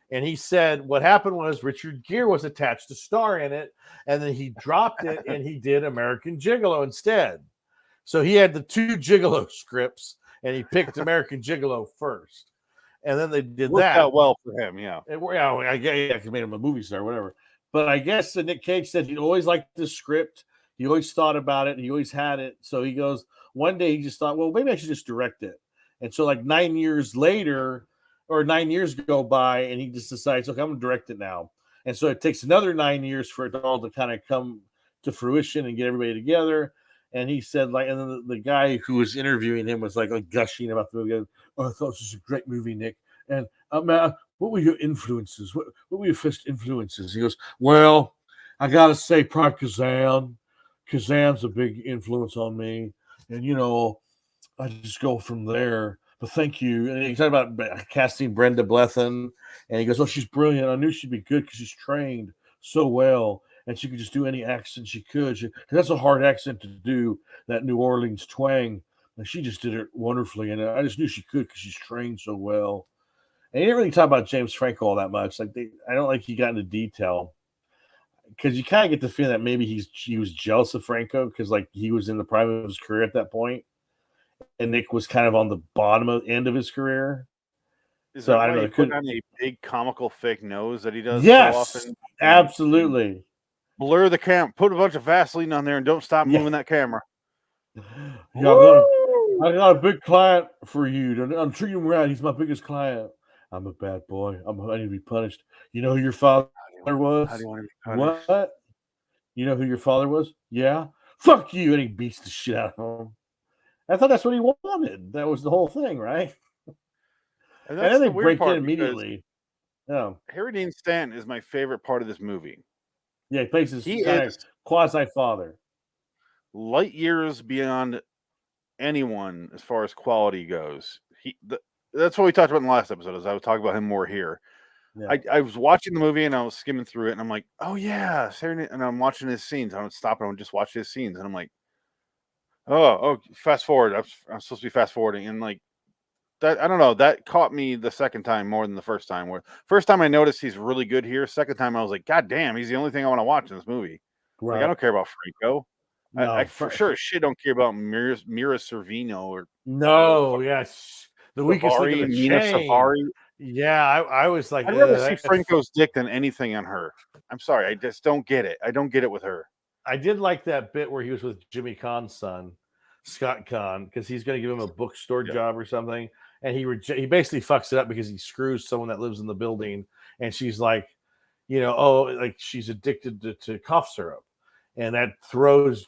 And he said what happened was Richard Gere was attached to star in it, and then he dropped it and he did American Gigolo instead. So he had the two Gigolo scripts, and he picked American Gigolo first. And then they did Worked that. out well for him, I guess he made him a movie star, whatever. But I guess Nick Cage said he always liked the script. He always thought about it. He always had it. So he goes, one day he just thought, well, maybe I should just direct it. And so like 9 years later, or 9 years go by, and he just decides, okay, I'm going to direct it now. And so it takes another 9 years for it all to kind of come to fruition and get everybody together. And he said, like, and then the guy who was interviewing him was like gushing about the movie. Oh, I thought this was a great movie, Nick. And what were your influences? What were your first influences? He goes, well, I got to say, probably Kazan. Kazan's a big influence on me. And, you know, I just go from there. But thank you. And he talked about casting Brenda Blethyn. And he goes, oh, she's brilliant. I knew she'd be good because she's trained so well. And she could just do any accent she could. Because that's a hard accent to do, that New Orleans twang. And she just did it wonderfully. And I just knew she could because she's trained so well. And he didn't really talk about James Franco all that much. Like I don't like he got into detail. Because you kind of get the feeling that maybe he was jealous of Franco because like he was in the prime of his career at that point. And Nick was kind of on the end of his career. So I don't know. Put on a big comical fake nose that he does so often. Absolutely. Blur the camera. Put a bunch of Vaseline on there and don't stop moving that camera. Yeah, I got a big client for you. I'm treating him right. He's my biggest client. I'm a bad boy. I need to be punished. You know who your father was? How do you want to be punished? What? You know who your father was? Yeah. Fuck you. And he beats the shit out of him. I thought that's what he wanted. That was the whole thing, right? And then they break in immediately. Yeah. Harry Dean Stanton is my favorite part of this movie. Yeah, he plays his quasi-father. Light years beyond anyone as far as quality goes. That's what we talked about in the last episode. As I was talking about him more here. Yeah. I was watching the movie and I was skimming through it and I'm like, oh yeah, and I'm watching his scenes. I would stop and I would just watch his scenes and I'm like, oh, fast forward. I'm supposed to be fast forwarding and like that. I don't know. That caught me the second time more than the first time. Where first time I noticed he's really good here. Second time I was like, God damn, he's the only thing I want to watch in this movie. Right. Like I don't care about Franco. No, I for sure shit don't care about Mira Sorvino or yes, the weakest link in the chain. Safari. Yeah, I was like, I'd rather see Franco's dick than anything on her. I'm sorry, I just don't get it. I don't get it with her. I did like that bit where he was with Jimmy Kahn's son, Scott Kahn, because he's going to give him a bookstore job or something, and he basically fucks it up because he screws someone that lives in the building, and she's like, like she's addicted to cough syrup, and that throws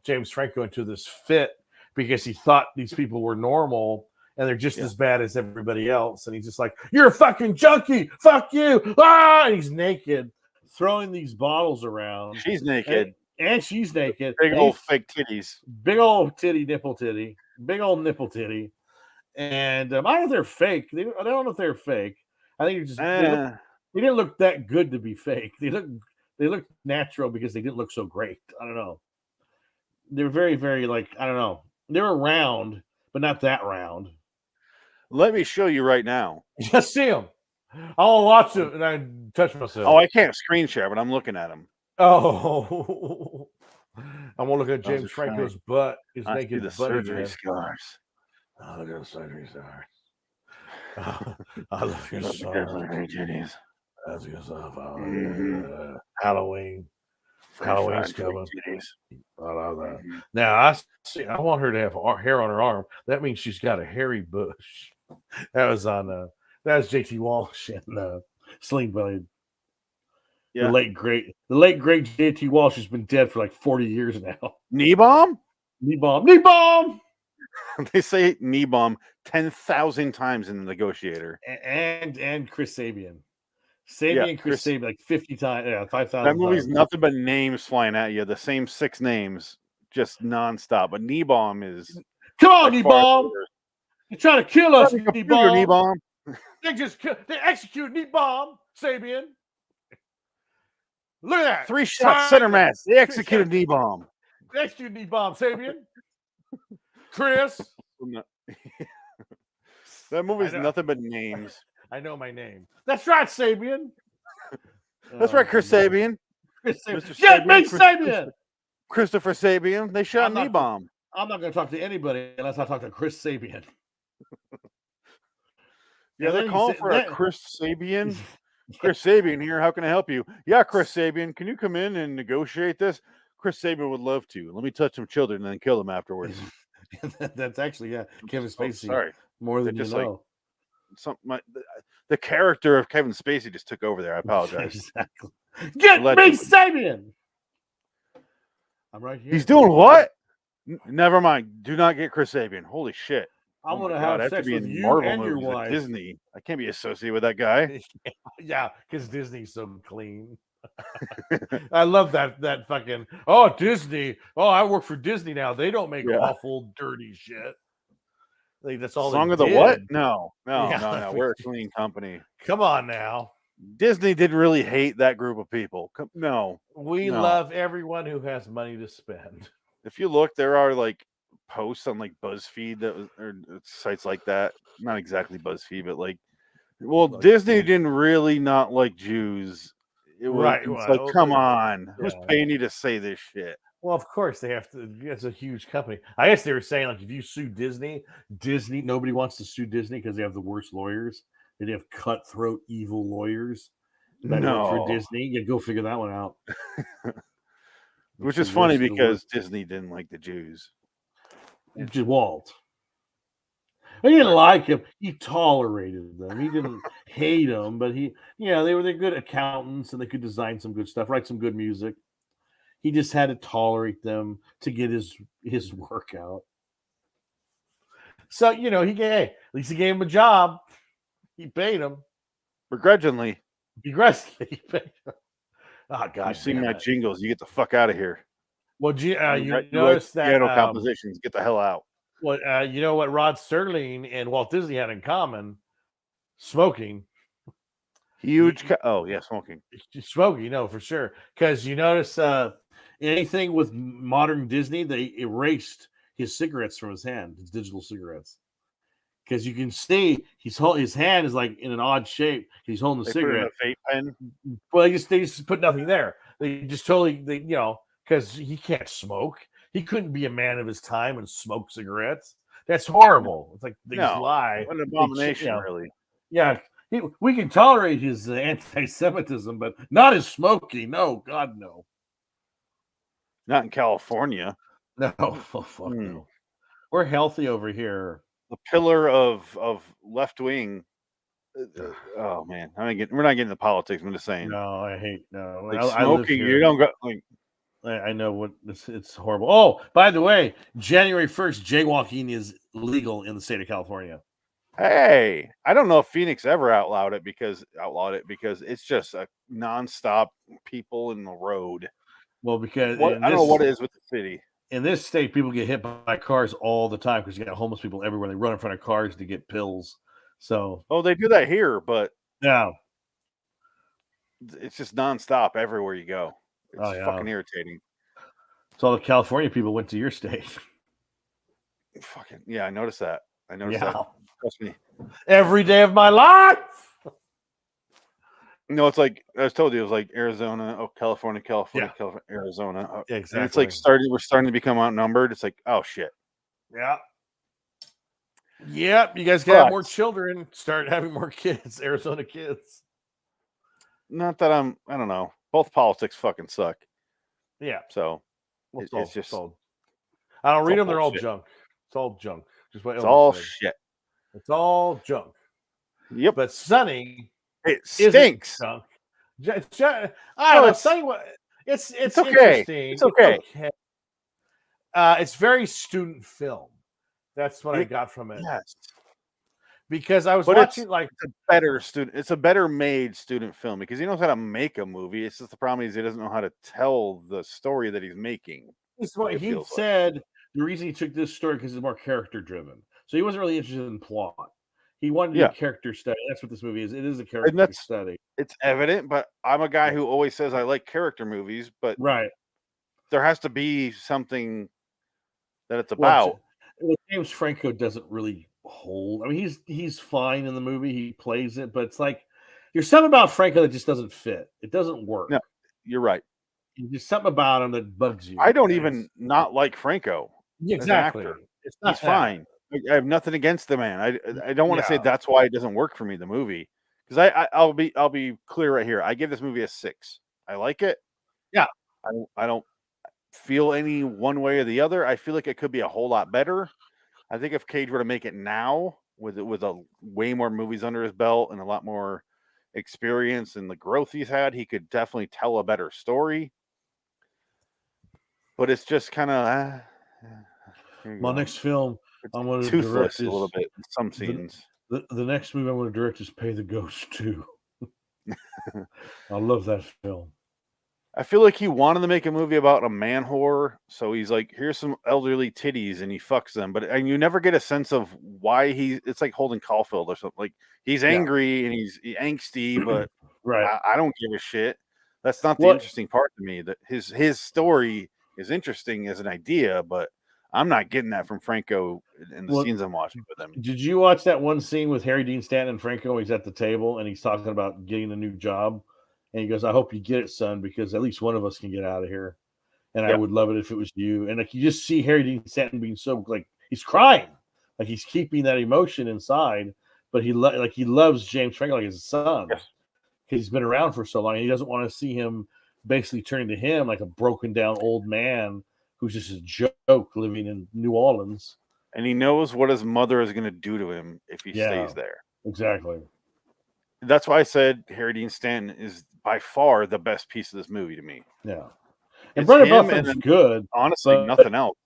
James Franco into this fit because he thought these people were normal and they're just as bad as everybody else, and he's just like, "You're a fucking junkie, fuck you!" And he's naked, throwing these bottles around. She's naked. And she's naked. Big old fake titties. Big old nipple titty. Big old nipple titty. And I don't know if they're fake. I don't know if they're fake. I think it's just they didn't look that good to be fake. They look natural because they didn't look so great. I don't know. They're very, very I don't know. They were round, but not that round. Let me show you right now. Just see them. I'll watch it and I touch myself. Oh, I can't screen share, but I'm looking at them. Oh, I'm gonna look at James Franco's butt. His naked the butt surgery scars. Oh, look at the surgery scars. I love your scars. That's yourself. Halloween. Halloween's coming. I love that. Now I want her to have hair on her arm. That means she's got a hairy bush. That was JT Walsh and Sling Blade. Yeah. The late great JT Walsh has been dead for like 40 years now. Knee bomb. They say knee bomb 10,000 times in the Negotiator. And Chris Sabian. Chris Sabian like 50 times. Yeah, 5,000. That movie's nothing but names flying at you. The same 6 names, just nonstop. But knee bomb is. Come on, knee bomb! You're trying to kill us, knee bomb. Knee bomb. They execute knee bomb, Sabian. Look at that. 3 shots, center mass. They executed knee bomb. They executed knee bomb, Sabian. Chris. That movie's nothing but names. I know my name. That's right, Sabian. That's right, Chris Sabian. Get me, Sabian. Christopher Sabian. They shot knee bomb. I'm not going to talk to anybody unless I talk to Chris Sabian. Yeah, they're calling for a Chris Sabian. Chris Sabian here. How can I help you? Yeah, Chris Sabian. Can you come in and negotiate this? Chris Sabian would love to. Let me touch some children and then kill them afterwards. That's actually Kevin Spacey. Sorry, more than just you know. The character of Kevin Spacey just took over there. I apologize. Exactly. Get me, Sabian. I'm right here. He's doing what? Never mind. Do not get Chris Sabian. Holy shit. I'm gonna have sex with you Marvel and your wife. Disney. I can't be associated with that guy. Yeah, because Disney's so clean. I love that fucking Disney. Oh, I work for Disney now. They don't make awful, dirty shit. That's all. Song of the what? No. We're a clean company. Come on now. Disney didn't really hate that group of people. No. We love everyone who has money to spend. If you look, there are like posts on like BuzzFeed or sites like that. Not exactly BuzzFeed, but Disney didn't really not like Jews. It's come on. Who's paying you to say this shit? Well, of course they have to. It's a huge company. I guess they were saying if you sue Disney, nobody wants to sue Disney because they have the worst lawyers. They have cutthroat, evil lawyers that work for Disney. You go figure that one out. Which is funny because Disney didn't like the Jews. Walt. He didn't like him. He tolerated them. He didn't hate them, but they're good accountants and they could design some good stuff, write some good music. He just had to tolerate them to get his work out. So, at least he gave him a job. He paid him. Begrudgingly. He paid him. Oh, God. You sing my jingles. You get the fuck out of here. Well, you notice that. Piano compositions. Get the hell out. Well, you know what Rod Serling and Walt Disney had in common? Smoking. Huge. Smoking. Smoking, no, for sure. Because you notice anything with modern Disney, they erased his cigarettes from his hand, his digital cigarettes. Because you can see his hand is like in an odd shape. He's holding the cigarette. Put in a vape pen. Well, they just put nothing there. They just because he can't smoke. He couldn't be a man of his time and smoke cigarettes. That's horrible. It's like they just lie. What an abomination, really. Yeah, we can tolerate his anti-Semitism, but not his smoking. No, God, no. Not in California. No, fuck no. We're healthy over here. the pillar of left wing. Oh man, we're not getting into politics. I'm just saying. No, I hate Like I live smoking, here. you don't go like. I know what it's horrible. Oh, by the way, January 1st, jaywalking is legal in the state of California. Hey, I don't know if Phoenix ever outlawed it because it's just a nonstop people in the road. Well, because I don't know what it is with the city. In this state, people get hit by cars all the time because you got homeless people everywhere. They run in front of cars to get pills. So, they do that here, but yeah, it's just nonstop everywhere you go. It's fucking irritating. So all the California people went to your state. Fucking yeah, I noticed that. That. Trust me. Every day of my life. No, it's like I told you, it was like Arizona, California, Arizona. Yeah, exactly. And it's like we're starting to become outnumbered. It's like, oh shit. Yeah. Yep. You guys can have more children, start having more kids, Arizona kids. Not that I don't know. Both politics fucking suck. Yeah. So it's just I don't read them, they're all junk. It's all junk. Just what it's all shit. It's all junk. Yep. But Sonny, it stinks. Junk. I don't know. Sonny, it's okay. interesting. It's okay. It's very student film. That's what I got from it. Yes. Because I was watching it's a better made student film because he knows how to make a movie. It's just the problem is he doesn't know how to tell the story that he's making. This is what he said. The reason he took this story because it's more character driven. So he wasn't really interested in plot. He wanted to do a character study. That's what this movie is. It is a character study. It's evident, but I'm a guy who always says I like character movies, but there has to be something that it's about. Well, James Franco doesn't really hold. I mean, he's fine in the movie. He plays it, but it's like there's something about Franco that just doesn't fit. It doesn't work. No, you're right. There's something about him that bugs you. I don't even not like Franco. Exactly. It's not He's fine. I have nothing against the man. I don't want to say that's why it doesn't work for me, the movie. Because I'll be clear right here. I give this movie a 6. I like it. Yeah. I don't feel any one way or the other. I feel like it could be a whole lot better. I think if Cage were to make it now with a way more movies under his belt and a lot more experience and the growth he's had, he could definitely tell a better story. But it's just kind of my next film. I'm going to direct a little bit in some scenes. The next movie I'm going to direct is Pay the Ghost 2. I love that film. I feel like he wanted to make a movie about a man whore, so he's like, here's some elderly titties, and he fucks them. And you never get a sense of why it's like Holden Caulfield or something. Like he's angry and he's angsty, but I don't give a shit. That's not the interesting part to me. That his story is interesting as an idea, but I'm not getting that from Franco in the scenes I'm watching with him. Did you watch that one scene with Harry Dean Stanton and Franco? He's at the table and he's talking about getting a new job. And he goes, I hope you get it, son, because at least one of us can get out of here. And I would love it if it was you. And like you just see Harry Dean Stanton being so like he's crying, like he's keeping that emotion inside. But he loves James Franco like his son because he's been around for so long. And he doesn't want to see him basically turning to him like a broken down old man who's just a joke living in New Orleans. And he knows what his mother is going to do to him if he stays there. Exactly. That's why I said Harry Dean Stanton is by far the best piece of this movie to me. Yeah. And Brenda Blethyn's good. Honestly, nothing else.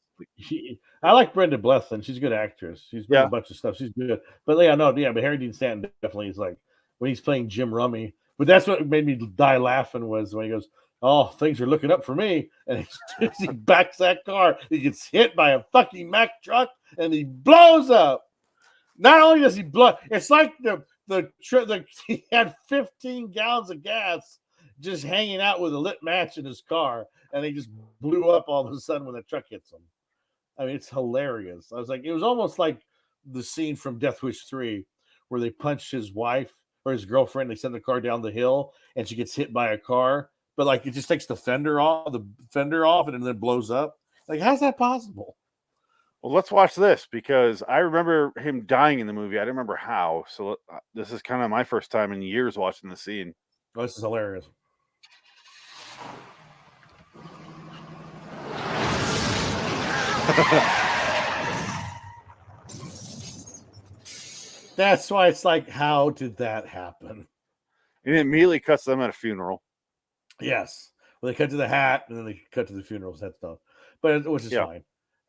I like Brenda Blethyn. She's a good actress. She's done a bunch of stuff. She's good. But but Harry Dean Stanton definitely is like when he's playing Jim Rummy. But that's what made me die laughing was when he goes, oh, things are looking up for me. And he backs that car. He gets hit by a fucking Mack truck and he blows up. Not only does he blow, it's like he had 15 gallons of gas just hanging out with a lit match in his car. And he just blew up all of a sudden when the truck hits him. I mean, it's hilarious. I was like, it was almost like the scene from Death Wish 3 where they punch his wife or his girlfriend. They send the car down the hill and she gets hit by a car. But like it just takes the fender off, and then blows up. Like, how's that possible? Well, let's watch this because I remember him dying in the movie. I don't remember how. So this is kind of my first time in years watching the scene. Oh, this is hilarious. That's why it's like, how did that happen? And it immediately cuts them at a funeral. Yes. Well, they cut to the hat and then they cut to the funerals, that stuff. But which is fine.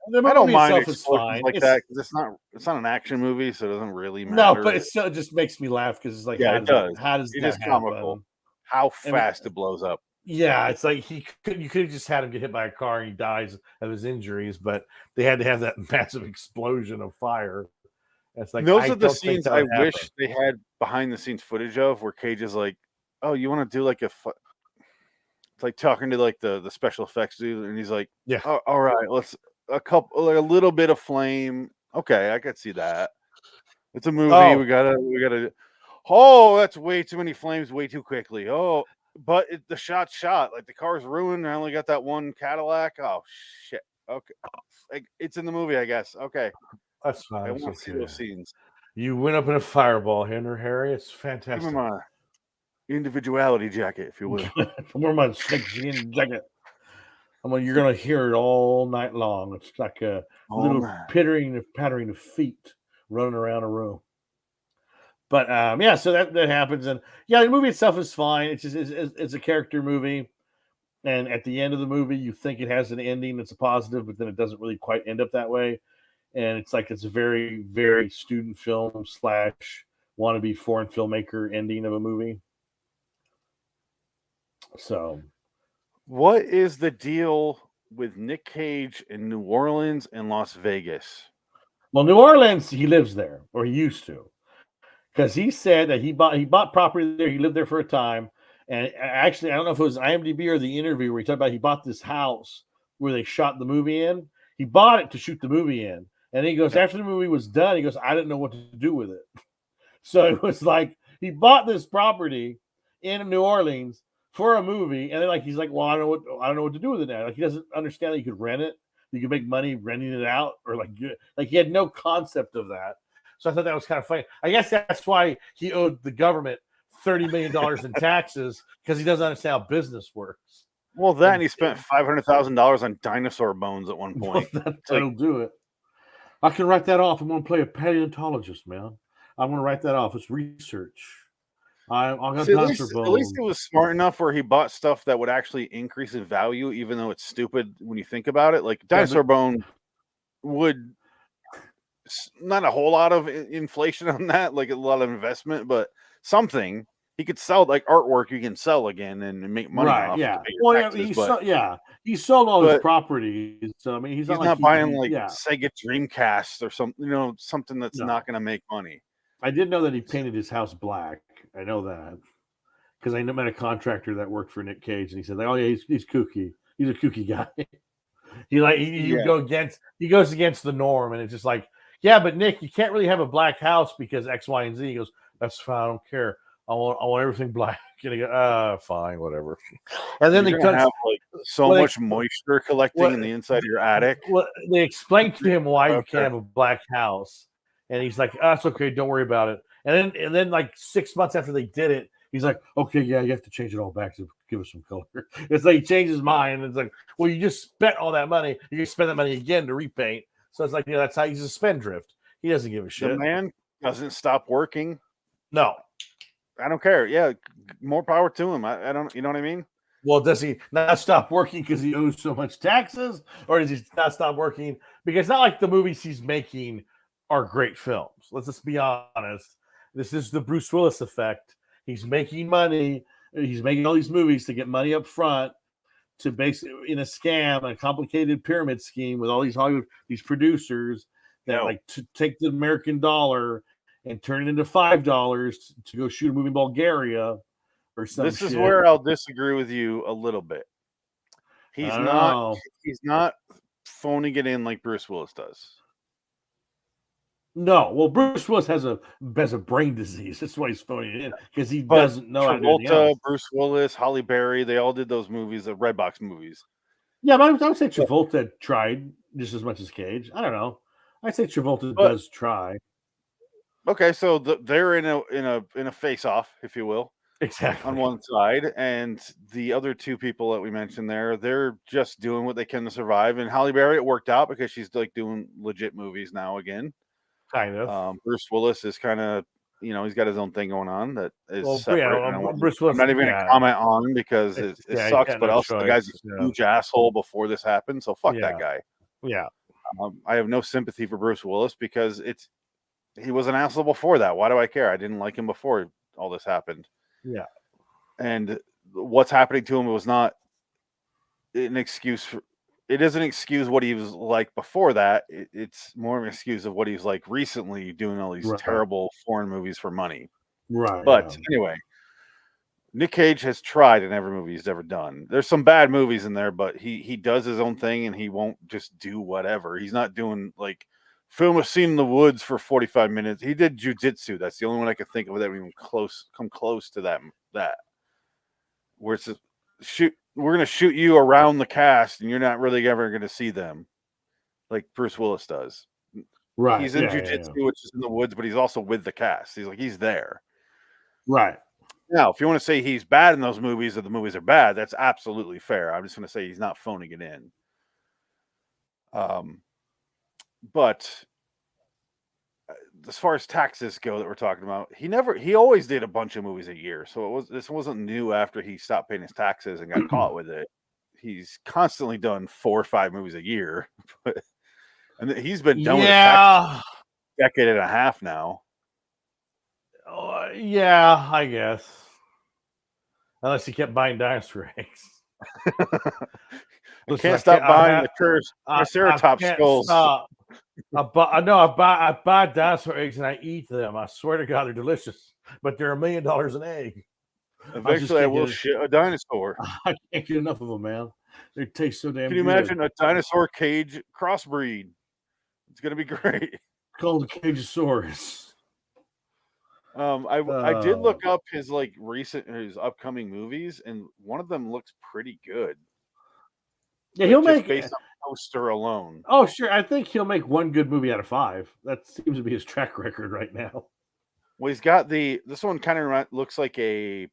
The movie I don't mind explosions like that because it's not an action movie, so it doesn't really matter. No, but it still just makes me laugh because it's like, how it does that happen? Comical. How fast it blows up. Yeah, it's like you could have just had him get hit by a car and he dies of his injuries, but they had to have that massive explosion of fire. It's like those are the scenes I wish they had behind the scenes footage of, where Cage is like, "Oh, you want to do like it's like talking to like the special effects dude," and he's like, "Yeah, oh, all right, let's a little bit of flame. Okay, I could see that. It's a movie. We gotta. Oh, that's way too many flames, way too quickly. Oh, but the shot's shot. Like the car's ruined. I only got that one Cadillac. Oh shit. Okay, like, it's in the movie, I guess. Okay, that's fine. I want to see those scenes. You went up in a fireball, Henry Harry. It's fantastic. Give me my individuality jacket, if you will. Wear my snakeskin jacket. You're gonna hear it all night long. It's like a little pattering of feet running around a room. But so that happens, and the movie itself is fine. It's just it's a character movie, and at the end of the movie, you think it has an ending that's a positive, but then it doesn't really quite end up that way. And it's like it's a very, very student film / wannabe foreign filmmaker ending of a movie. So, what is the deal with Nick Cage in New Orleans and Las Vegas? Well, New Orleans, he lives there, or he used to, because he said that he bought property there. He lived there for a time, and actually, I don't know if it was IMDb or the interview where he talked about he bought this house where they shot the movie in. He bought it to shoot the movie in, and he goes, after the movie was done, he goes, I didn't know what to do with it. So it was like he bought this property in New Orleans for a movie, and then he's like, well, I don't know what to do with it now. Like he doesn't understand that you could rent it, you could make money renting it out, or like he had no concept of that. So I thought that was kind of funny. I guess that's why he owed the government $30 million in taxes, because he doesn't understand how business works. Well, then he spent $500,000 on dinosaur bones at one point. That'll do it. I can write that off. I'm going to play a paleontologist, man. I'm going to write that off. It's research. I got dinosaur bones. At least he was smart enough where he bought stuff that would actually increase in value, even though it's stupid when you think about it. Like dinosaur bone would not a whole lot of inflation on that, like a lot of investment, but something he could sell, like artwork you can sell again and make money off. Yeah. Well, he sold all his properties. So I mean, he's not buying Sega Dreamcast or something, something that's not going to make money. I did know that he painted his house black. I know that because I met a contractor that worked for Nick Cage, and he said, "Oh yeah, he's kooky. He's a kooky guy. He goes against the norm." And it's just like, yeah, but Nick, you can't really have a black house because X, Y, and Z. He goes, "That's fine. I don't care. I want everything black." And he goes, fine, whatever. And then they have much moisture collecting in the inside of your attic. Well, they explained to him why you can't have a black house, and he's like, "That's okay. Don't worry about it." And then like 6 months after they did it, he's like, "Okay, yeah, you have to change it all back to give us some color." It's like he changed his mind. And it's like, well, you just spent all that money. You can spend that money again to repaint. So it's like, that's how he's a spendthrift. He doesn't give a shit. The man doesn't stop working. No. I don't care. Yeah, more power to him. I don't, you know what I mean? Well, does he not stop working because he owes so much taxes, or does he not stop working because it's not like the movies he's making are great films? Let's just be honest. This is the Bruce Willis effect. He's making money. He's making all these movies to get money up front, to basically in a scam, a complicated pyramid scheme with all these Hollywood, these producers that like to take the American dollar and turn it into $5 to go shoot a movie in Bulgaria or something. This is where I'll disagree with you a little bit. He's not phoning it in like Bruce Willis does. No, well, Bruce Willis has a brain disease. That's why he's phoning it in, because he doesn't know. Travolta, Bruce Willis, Halle Berry, they all did those movies, the Redbox movies. Yeah, but I would say Travolta tried just as much as Cage. I don't know. I'd say Travolta does try. Okay, so they're in a face-off, if you will, exactly on one side, and the other two people that we mentioned there, they're just doing what they can to survive. And Halle Berry, it worked out because she's like doing legit movies now again. Kind of. Bruce Willis is kind of, he's got his own thing going on that is separate. Bruce Willis, I'm not even going to comment on because it sucks, but also the guy's a huge asshole before this happened, so fuck that guy. Yeah. I have no sympathy for Bruce Willis because he was an asshole before that. Why do I care? I didn't like him before all this happened. Yeah. And what's happening to him was not an excuse for. It doesn't excuse what he was like before that. It's more of an excuse of what he's like recently, doing all these terrible foreign movies for money. Right. But anyway, Nick Cage has tried in every movie he's ever done. There's some bad movies in there, but he does his own thing and he won't just do whatever. He's not doing like film a scene in the woods for 45 minutes. He did Jiu-Jitsu. That's the only one I could think of that even come close to that. Where it's we're going to shoot you around the cast and you're not really ever going to see them like Bruce Willis does. Right. He's in Jiu-Jitsu, which is in the woods, but he's also with the cast. He's there. Right. Now, if you want to say he's bad in those movies or the movies are bad, that's absolutely fair. I'm just going to say he's not phoning it in. But as far as taxes go that we're talking about, he always did a bunch of movies a year. So this wasn't new after he stopped paying his taxes and got caught with it. He's constantly done 4 or 5 movies a year. And he's been done with taxes a decade and a half now. Yeah, I guess. Unless he kept buying dinosaur eggs. I can't stop buying the Triceratops skulls. I buy dinosaur eggs and I eat them. I swear to God, they're delicious, but they're $1 million an egg. Eventually, I will shit a dinosaur. I can't get enough of them, man. They taste so damn good. Can you imagine a dinosaur cage crossbreed? It's gonna be great. Called the Cageosaurus. I did look up his his upcoming movies, and one of them looks pretty good. Yeah, he'll make based on the poster alone. Oh, sure. I think he'll make one good movie out of 5. That seems to be his track record right now. Well, he's got this one kind of looks like a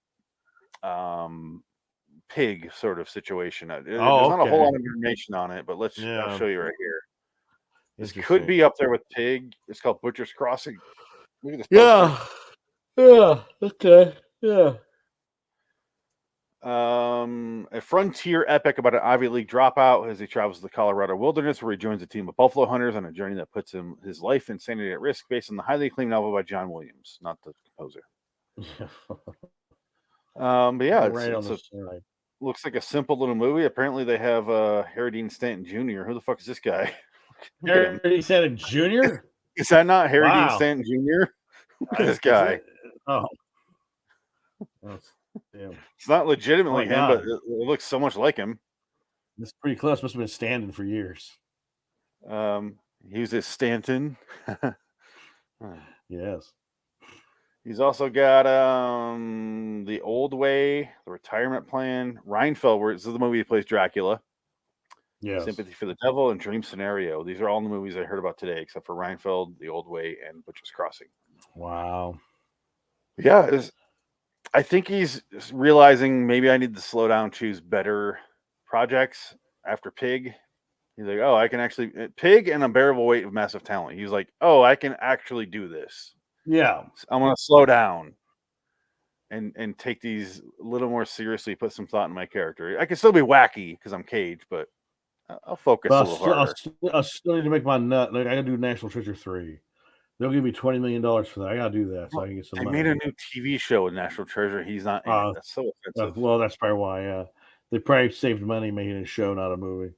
pig sort of situation. There's not a whole lot of information on it, but I'll show you right here. This could be up there with pig. It's called Butcher's Crossing. Look at this poster. Yeah. Okay. Yeah. A frontier epic about an Ivy League dropout as he travels to the Colorado wilderness, where he joins a team of buffalo hunters on a journey that puts his life and sanity at risk, based on the highly acclaimed novel by John Williams, not the composer. But yeah, looks like a simple little movie. Apparently, they have Harry Dean Stanton Jr. Who the fuck is this guy? Harry Dean Stanton Jr. Is that not Harry Dean Stanton Jr.? Look at this guy. Oh. Damn. It's not legitimately him, but it looks so much like him. It's pretty close. Must have been standing for years. He was at Stanton. Yes. He's also got The Old Way, The Retirement Plan, Reinfeld, this is the movie he plays Dracula. Yes. Sympathy for the Devil, and Dream Scenario. These are all the movies I heard about today, except for Reinfeld, The Old Way, and Butcher's Crossing. Wow. Yeah, I think he's realizing maybe I need to slow down, choose better projects after Pig. He's like, oh, I can actually Pig and Unbearable Weight of Massive Talent. He's like, oh, I can actually do this. Yeah. I'm going to slow down and take these a little more seriously, put some thought in my character. I can still be wacky because I'm Cage, but I'll focus a little harder. I still need to make my nut. Like, I got to do National Treasure 3. They'll give me $20 million for that. I got to do that so I can get some money. They made a new TV show with National Treasure. He's not in it. That's so offensive. Well, that's probably why. They probably saved money making a show, not a movie.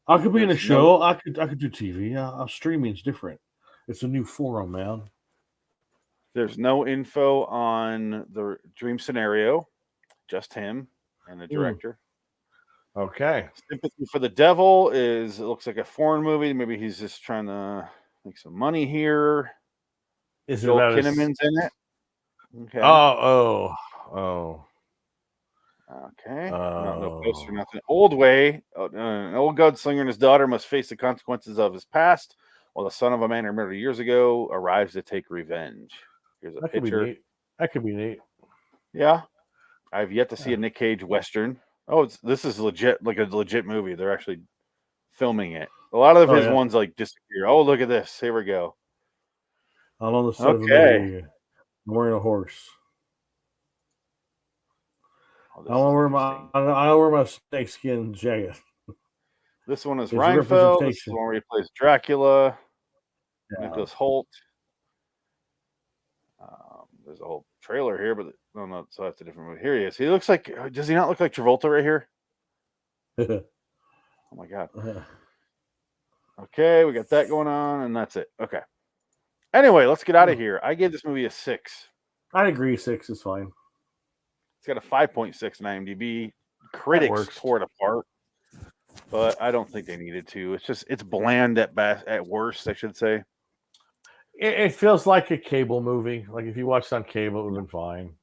I could be in a show. I could do TV. Streaming's different. It's a new forum, man. There's no info on the Dream Scenario, just him and the director. Okay. Sympathy for the Devil it looks like a foreign movie. Maybe he's just trying to make some money here. Is it Joel Kinnaman's in it? Okay. Oh. Okay. No poster, nothing. Old Way. An old gunslinger and his daughter must face the consequences of his past, while the son of a man who murdered years ago arrives to take revenge. Here's a picture. That could be neat. Yeah. I've yet to see a Nick Cage Western. Oh, this is legit, like a legit movie. They're actually filming it. A lot of his ones like disappear. Oh, look at this. Here we go. I'm on the set of a Okay. movie. I'm wearing a horse. Oh, I wear my snakeskin jacket. This one is It's Reinfeld. This is the representation. one where he plays Dracula. Yeah. Nicholas Holt. There's a whole trailer here, but no, so that's a different movie. Here he is. He looks like. Does he not look like Travolta right here? Oh my god. Okay, we got that going on, and that's it. Okay. Anyway, let's get out of here. I gave this movie a 6. I'd agree. 6 is fine. It's got a 5.6 in IMDb. Critics tore it apart, but I don't think they needed to. It's bland at best, at worst, I should say. It feels like a cable movie. Like if you watched on cable, it would have been fine.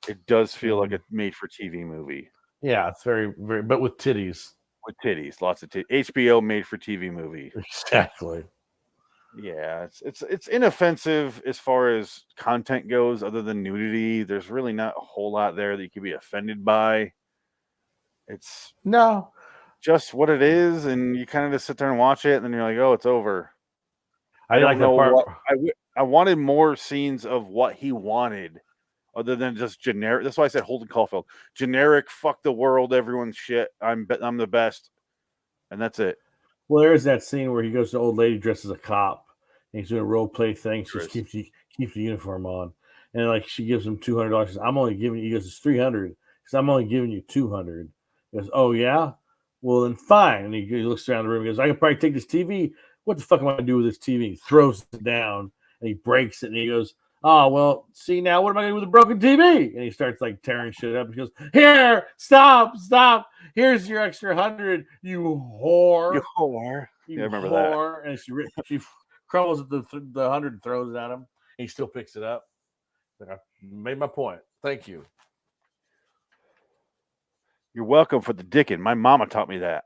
It does feel like a made-for-TV movie. Yeah, it's very, very, but with titties. With titties, lots of titties. HBO made-for-TV movie. Exactly. Yeah, it's inoffensive as far as content goes, other than nudity. There's really not a whole lot there that you could be offended by. It's just what it is, and you kind of just sit there and watch it, and then you're like, oh, it's over. I don't know what I wanted more scenes of what he wanted, other than just generic. That's why I said Holden Caulfield, generic. Fuck the world, everyone's shit. I'm the best, and that's it. Well, there's that scene where he goes to an old lady dressed as a cop, and he's doing a role play thing. She just keeps the uniform on, and like she gives him $200. I'm only giving you. He goes, it's 300 because I'm only giving you 200. He goes, oh yeah, well then fine. And he looks around the room. He goes, I can probably take this TV. What the fuck am I gonna do with this TV? He throws it down and he breaks it. And he goes, oh well, see now what am I gonna do with a broken TV? And he starts like tearing shit up. He goes, here, stop. Here's your extra 100, you whore. You whore. Yeah, I remember that. And she crumbles at the 100 and throws it at him. He still picks it up. I made my point. Thank you. You're welcome for the dicking. My mama taught me that.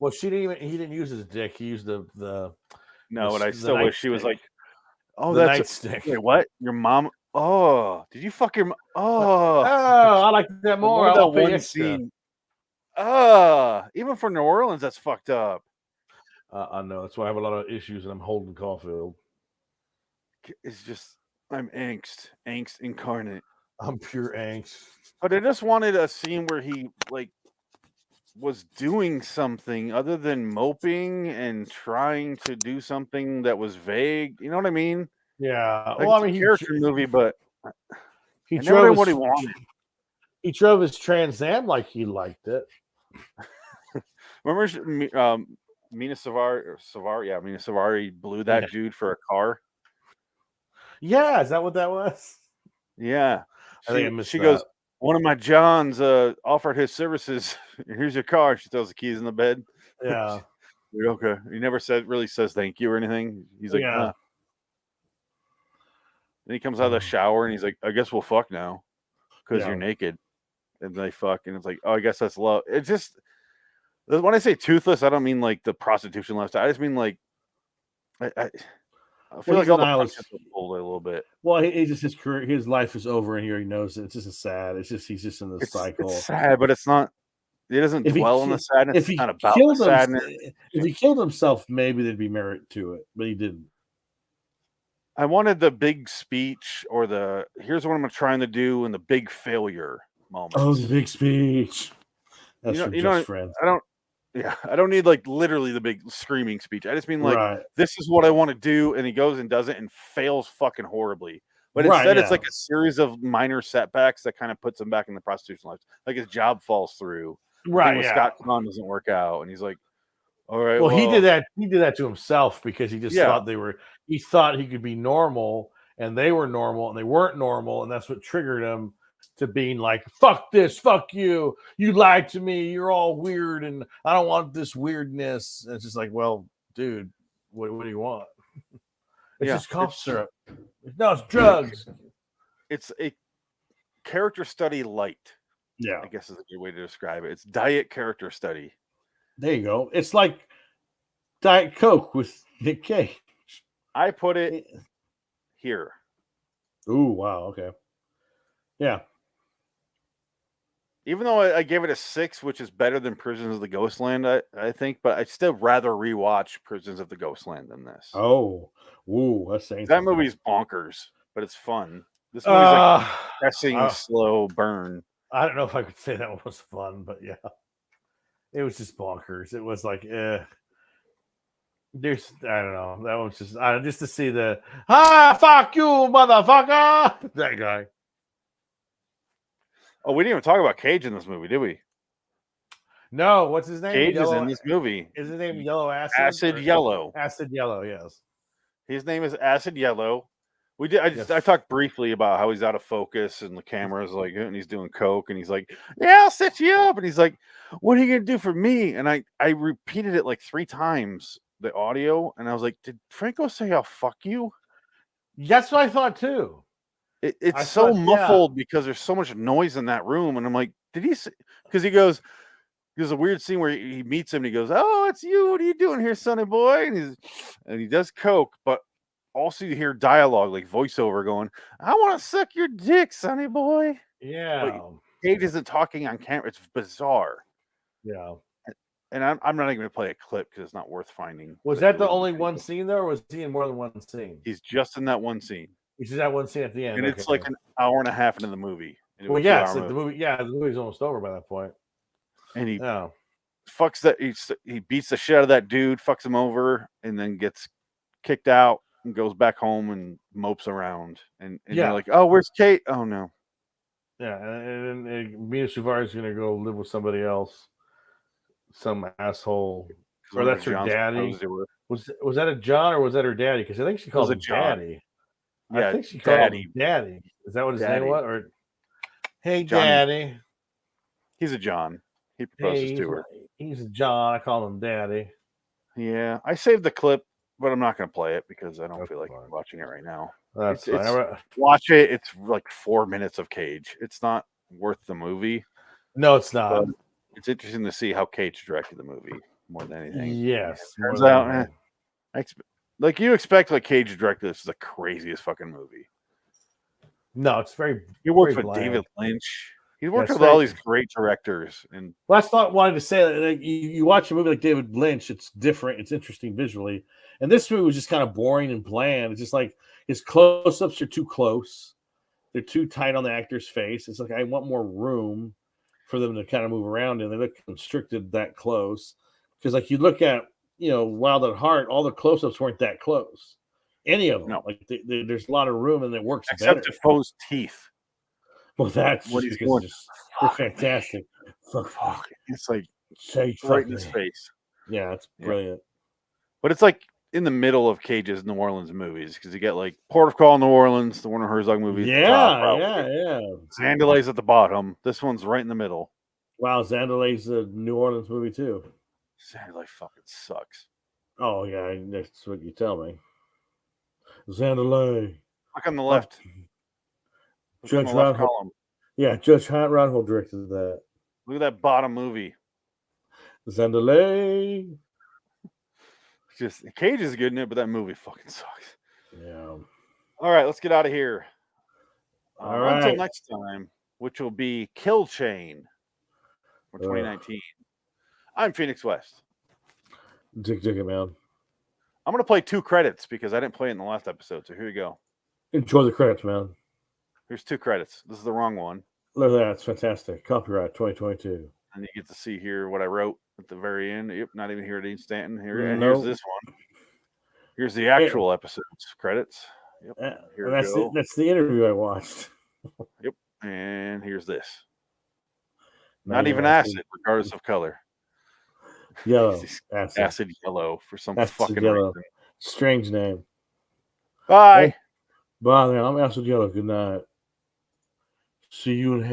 Well, he didn't use his dick. He used the No, and I still wish she was like, oh, the that's nightstick. Wait, what? Your mom? Oh, did you fuck your? Oh, I like that more. That one scene. Even for New Orleans, that's fucked up. I know. That's why I have a lot of issues, and I'm Holden Caulfield. It's just I'm angst incarnate. I'm pure angst. But I just wanted a scene where he like was doing something other than moping and trying to do something that was vague. You know what I mean? Yeah. Like, well, I mean, character movie, but he drove what he wanted. He drove his Trans Am like he liked it. Remember, Mina Savari blew that dude for a car. Yeah, is that what that was? Yeah, she goes, one of my Johns offered his services. Here's your car. She throws the keys in the bed. Yeah. Okay. He never really says thank you or anything. He's like, yeah. Then he comes out of the shower and he's like, I guess we'll fuck now because you're naked. And they fuck. And it's like, oh, I guess that's love. It's just, when I say toothless, I don't mean like the prostitution lifestyle. I just mean like, I feel like all the punches were pulled a little bit. Well, he just his career, his life is over, and here he knows it. It's just sad. It's just he's just in the cycle. It's sad, but it's not. He doesn't dwell on the sadness. If he not about the sadness. If he killed himself, maybe there'd be merit to it, but he didn't. I wanted the big speech or the here's what I'm trying to do and the big failure moment. Oh, the big speech. That's from Just Friends. I don't need like literally the big screaming speech. I just mean like this is what I want to do, and he goes and does it and fails fucking horribly. But instead, it's like a series of minor setbacks that kind of puts him back in the prostitution life. Like his job falls through. Right. Yeah. Scott Conn doesn't work out, and he's like, all right. Well, he did that. He did that to himself because he just thought he thought he could be normal, and they were normal, and they weren't normal, and that's what triggered him to being like, fuck this, fuck you, you lied to me, you're all weird, and I don't want this weirdness. And it's just like, well, dude, what do you want? It's just cough syrup. No, it's drugs. It's a character study light. Yeah, I guess is a good way to describe it. It's diet character study. There you go. It's like Diet Coke with Nick Cage. I put it here. Ooh, wow. Okay. Yeah. Even though I gave it a 6, which is better than Prisons of the Ghostland, I think, but I'd still rather rewatch Prisons of the Ghostland than this. Oh, ooh, that's saying That something. movie's bonkers, but it's fun. This movie's like pressing, slow burn. I don't know if I could say that one was fun, but yeah, it was just bonkers. It was like, there's, I don't know. That was just to see the fuck you, motherfucker, that guy. Oh, we didn't even talk about Cage in this movie, did we? No, what's his name? Cage is in this movie. Is his name Yellow Acid? Acid Yellow. Acid Yellow, yes. His name is Acid Yellow. We did. I talked briefly about how he's out of focus and the camera's like, and he's doing coke, and he's like, "Yeah, I'll set you up," and he's like, "What are you gonna do for me?" And I repeated it like 3 times, the audio, and I was like, "Did Franco say I'll fuck you?" That's what I thought too. It's so muffled because there's so much noise in that room, and I'm like, did he say? Because he goes, there's a weird scene where he meets him, and he goes, "Oh, it's you. What are you doing here, Sonny boy?" And he does coke, but also you hear dialogue, like voiceover going, "I want to suck your dick, Sonny boy." Yeah. But Cage isn't talking on camera. It's bizarre. Yeah. And I'm not even going to play a clip because it's not worth finding. Was that the only one scene though, or was he in more than one scene? He's just in that one scene. He's just that one scene at the end. And it's like an hour and a half into the movie. Well, yeah, it's like the movie. Yeah, the movie's almost over by that point. And he fucks that. He beats the shit out of that dude, fucks him over, and then gets kicked out and goes back home and mopes around. And you're like, "Oh, where's Kate?" Oh no. Yeah, and Mina Suvari is gonna go live with somebody else, some asshole, or that's her daddy. Was that a John or was that her daddy? Because I think she calls him Daddy. Yeah, I think she called him Daddy. Is that what his name was? Or hey, Johnny. Daddy. He's a John. He proposes to her. He's a John. I call him Daddy. Yeah, I saved the clip, but I'm not going to play it because I don't feel like watching it right now. That's fine. Watch it. It's like 4 minutes of Cage. It's not worth the movie. No, it's not. It's interesting to see how Cage directed the movie more than anything. Yes. Turns out, like you expect, like Cage directed this is the craziest fucking movie. No, it's very. He worked with David Lynch. He worked with all these great directors. And well, that's not wanted to say that. Like, you watch a movie like David Lynch, it's different. It's interesting visually. And this movie was just kind of boring and bland. It's just like his close-ups are too close. They're too tight on the actor's face. It's like I want more room for them to kind of move around, and they look constricted that close. Because like you look at, Wild at Heart, all the close-ups weren't that close. Any of them. No. Like there's a lot of room, and it works except better. Defoe's teeth. Well, that's what he's doing. They're fantastic. Fuck. It's like right in his face. Yeah, it's brilliant. But it's like in the middle of Cage's New Orleans movies because you get like Port of Call New Orleans, the Werner Herzog movie. Yeah. Zandelay's at the bottom. This one's right in the middle. Wow, Zandelay's a New Orleans movie too. Zandelay fucking sucks. Oh yeah, that's what you tell me. Zandelay. Look on the left. Judge Reinhold. Yeah, Judge Reinhold directed that. Look at that bottom movie. Zandelay. Just Cage is good in it, but that movie fucking sucks. Yeah. All right, let's get out of here. All right. Until next time, which will be Kill Chain for 2019. I'm Phoenix West. Dig it, man. I'm going to play 2 credits because I didn't play it in the last episode. So here you go. Enjoy the credits, man. Here's 2 credits. This is the wrong one. Look at that. It's fantastic. Copyright 2022. And you get to see here what I wrote at the very end. Yep, not even here at Dean Stanton. Here, and here's this one. Here's the actual episode's credits. Yep. That's the interview I watched. Yep. And here's this. Not even acid, regardless of color. Yellow. Acid yellow for some fucking yellow. reason. Strange name. Bye. Bye, man. I'm Acid Yellow. Good night. See you in hell.